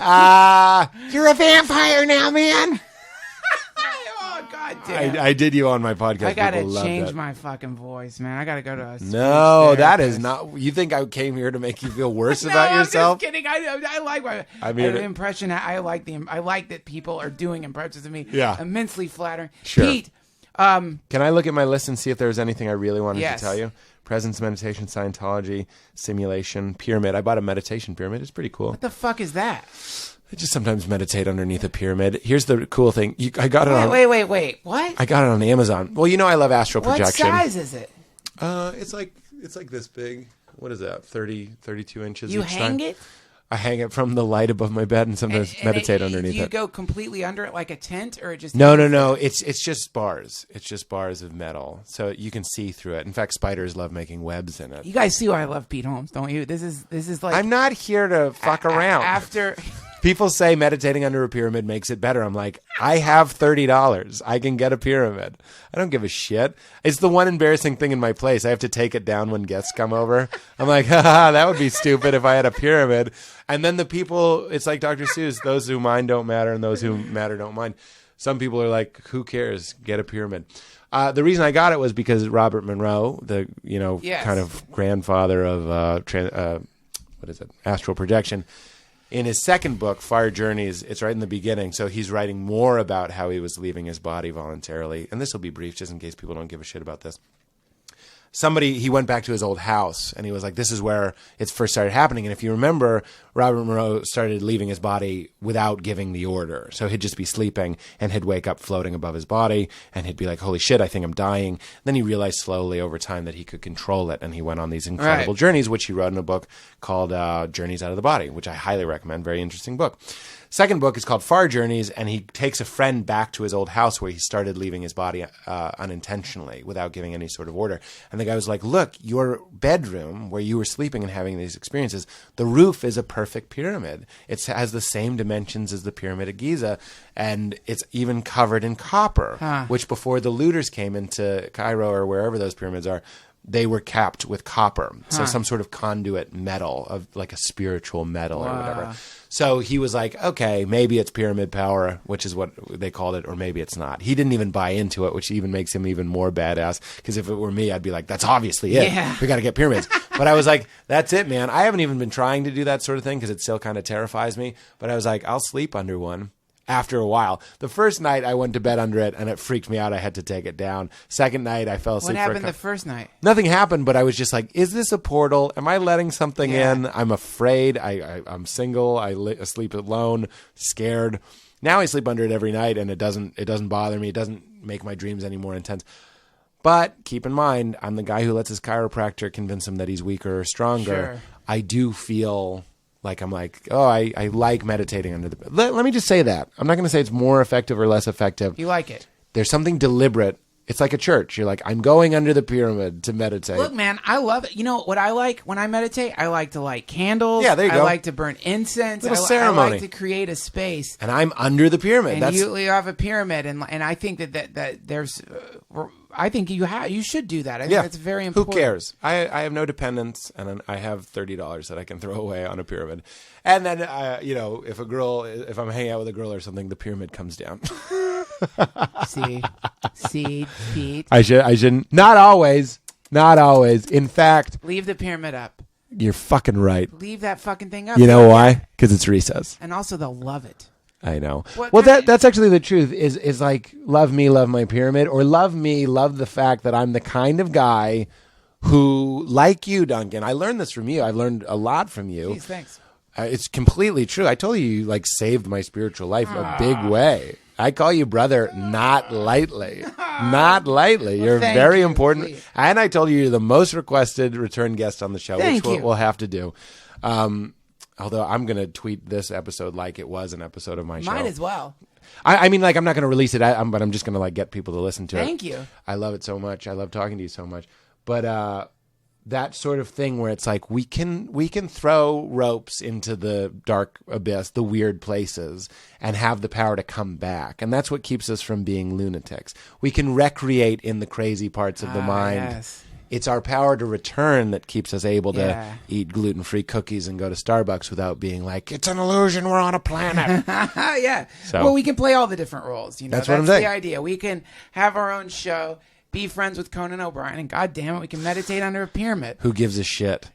You're a vampire now, man. Oh, God damn. I did you on my podcast. I gotta change my fucking voice, man. I gotta go to a No, that is not. You think I came here to make you feel worse about yourself? I'm just kidding. I like my impression. I like that people are doing impressions of me. Yeah. Immensely flattering. Sure. Pete. Can I look at my list and see if there was anything I really wanted to tell you? Presence, meditation, Scientology, simulation, pyramid. I bought a meditation pyramid. It's pretty cool. What the fuck is that? I just sometimes meditate underneath a pyramid. Here's the cool thing. I got it on... Wait. What? I got it on Amazon. Well, you know I love astral projection. What size is it? It's like this big. What is that? 32 inches You each hang time. it? I hang it from the light above my bed and sometimes meditate underneath it. Do you go completely under it like a tent, or it just... No. It's just bars. It's just bars of metal, so you can see through it. In fact, spiders love making webs in it. You guys see why I love Pete Holmes, don't you? This is like... I'm not here to fuck around. After... People say meditating under a pyramid makes it better. I'm like, I have $30. I can get a pyramid. I don't give a shit. It's the one embarrassing thing in my place. I have to take it down when guests come over. I'm like, haha, that would be stupid if I had a pyramid. And then the people, it's like Dr. Seuss, those who mind don't matter and those who matter don't mind. Some people are like, who cares? Get a pyramid. The reason I got it was because Robert Monroe, the kind of grandfather of astral projection, in his second book, Far Journeys, it's right in the beginning, so he's writing more about how he was leaving his body voluntarily. And this will be brief, just in case people don't give a shit about this. He went back to his old house, and he was like, this is where it first started happening. And if you remember, Robert Monroe started leaving his body without giving the order. So he'd just be sleeping, and he'd wake up floating above his body, and he'd be like, holy shit, I think I'm dying. Then he realized slowly over time that he could control it, and he went on these incredible journeys, which he wrote in a book called Journeys Out of the Body, which I highly recommend. Very interesting book. Second book is called Far Journeys, and he takes a friend back to his old house where he started leaving his body unintentionally without giving any sort of order. And the guy was like, look, your bedroom where you were sleeping and having these experiences, the roof is a perfect pyramid. It has the same dimensions as the Pyramid of Giza, and it's even covered in copper, which before the looters came into Cairo or wherever those pyramids are, they were capped with copper. So some sort of conduit metal, of like a spiritual metal or whatever. So he was like, okay, maybe it's pyramid power, which is what they called it, or maybe it's not. He didn't even buy into it, which even makes him even more badass. Because if it were me, I'd be like, that's obviously it. Yeah. We got to get pyramids. But I was like, that's it, man. I haven't even been trying to do that sort of thing because it still kind of terrifies me. But I was like, I'll sleep under one. After a while. The first night I went to bed under it and it freaked me out. I had to take it down. Second night I fell asleep. What happened the first night? Nothing happened, but I was just like, is this a portal? Am I letting something in? I'm afraid. I'm single. I sleep alone, scared. Now I sleep under it every night and it doesn't bother me. It doesn't make my dreams any more intense. But keep in mind, I'm the guy who lets his chiropractor convince him that he's weaker or stronger. Sure. I do feel like I'm like, oh, I like meditating under the bed. Let me just say that. I'm not going to say it's more effective or less effective. You like it. There's something deliberate. It's like a church. You're like, I'm going under the pyramid to meditate. Look, man, I love it. You know what I like when I meditate? I like to light candles. Yeah, there you go. I like to burn incense. Little ceremony. I like to create a space. And I'm under the pyramid. And you have a pyramid, and I think that there's... I think you should do that. I think that's very important. Who cares? I have no dependents, and I have $30 that I can throw away on a pyramid. And then, if I'm hanging out with a girl or something, the pyramid comes down. See, Pete. I shouldn't. Not always. In fact, leave the pyramid up. You're fucking right. Leave that fucking thing up. You know why? Because it's recess. And also, they'll love it. I know. Well, that's actually the truth. Is like, love me, love my pyramid, or love me, love the fact that I'm the kind of guy who, like you, Duncan. I learned this from you. I've learned a lot from you. Jeez, thanks. It's completely true. I told you like saved my spiritual life a big way. I call you brother, not lightly. Not lightly. You're very important. Please. And I told you you're the most requested return guest on the show, which we'll have to do. Although I'm going to tweet this episode like it was an episode of my show. Might as well. I mean, like, I'm not going to release it, but I'm just going to like get people to listen to it. Thank you. I love it so much. I love talking to you so much. But that sort of thing where it's like we can throw ropes into the dark abyss, the weird places, and have the power to come back. And that's what keeps us from being lunatics. We can recreate in the crazy parts of the mind. Yes. It's our power to return that keeps us able to eat gluten-free cookies and go to Starbucks without being like, it's an illusion, we're on a planet. Yeah. So, well, we can play all the different roles. You know, that's what I'm saying. The idea. We can have our own show, be friends with Conan O'Brien, and God damn it, we can meditate under a pyramid. Who gives a shit?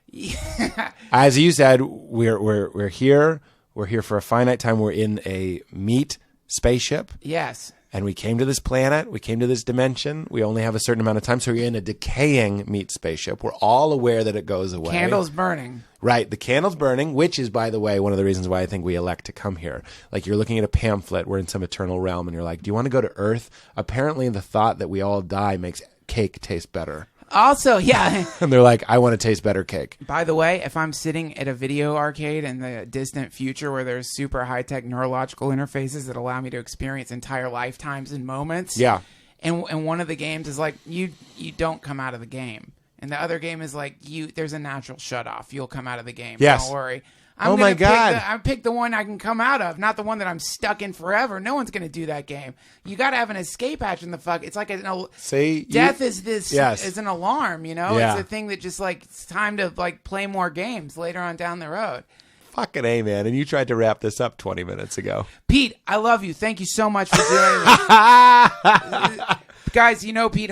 As you said, we're here. We're here for a finite time. We're in a meat spaceship. Yes. And we came to this planet. We came to this dimension. We only have a certain amount of time. So we're in a decaying meat spaceship. We're all aware that it goes away. Candles burning. Right. The candle's burning, which is, by the way, one of the reasons why I think we elect to come here. Like, you're looking at a pamphlet. We're in some eternal realm. And you're like, do you want to go to Earth? Apparently, the thought that we all die makes cake taste better. Also, yeah. And they're like, I want to taste better cake. By the way, if I'm sitting at a video arcade in the distant future where there's super high-tech neurological interfaces that allow me to experience entire lifetimes and moments. Yeah. And one of the games is like, you don't come out of the game. And the other game is like, there's a natural shut-off. You'll come out of the game. Yes. Don't worry. Oh my God. I picked the one I can come out of, not the one that I'm stuck in forever. No one's going to do that game. You got to have an escape hatch in the fuck. It's like death is an alarm, you know? Yeah. It's a thing that just like, it's time to like play more games later on down the road. Fucking A, man. And you tried to wrap this up 20 minutes ago. Pete, I love you. Thank you so much for doing this. Guys, you know Pete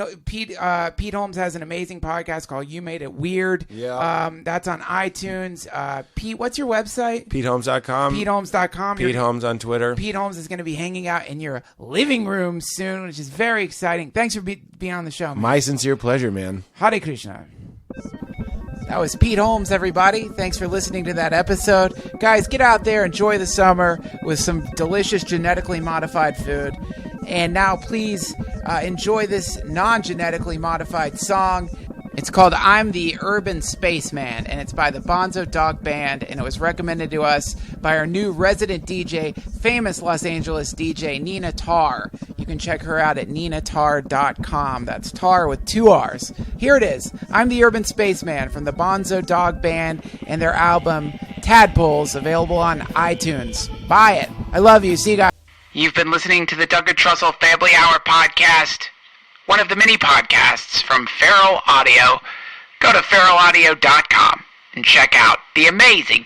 Holmes has an amazing podcast called You Made It Weird. Yeah. That's on iTunes. Pete, what's your website? PeteHolmes.com. PeteHolmes.com. Pete Holmes on Twitter. Pete Holmes is going to be hanging out in your living room soon, which is very exciting. Thanks for being on the show, man. My sincere pleasure, man. Hare Krishna. That was Pete Holmes, everybody. Thanks for listening to that episode. Guys, get out there, enjoy the summer with some delicious genetically modified food. And now please enjoy this non-genetically modified song. It's called I'm the Urban Spaceman, and it's by the Bonzo Dog Band, and it was recommended to us by our new resident DJ, famous Los Angeles DJ, Nina Tarr. You can check her out at ninatarr.com. That's Tar with 2 R's. Here it is. I'm the Urban Spaceman from the Bonzo Dog Band and their album Tadpoles, available on iTunes. Buy it. I love you. See you guys. You've been listening to the Duncan Trussell Family Hour podcast, one of the many podcasts from Feral Audio. Go to feralaudio.com and check out the amazing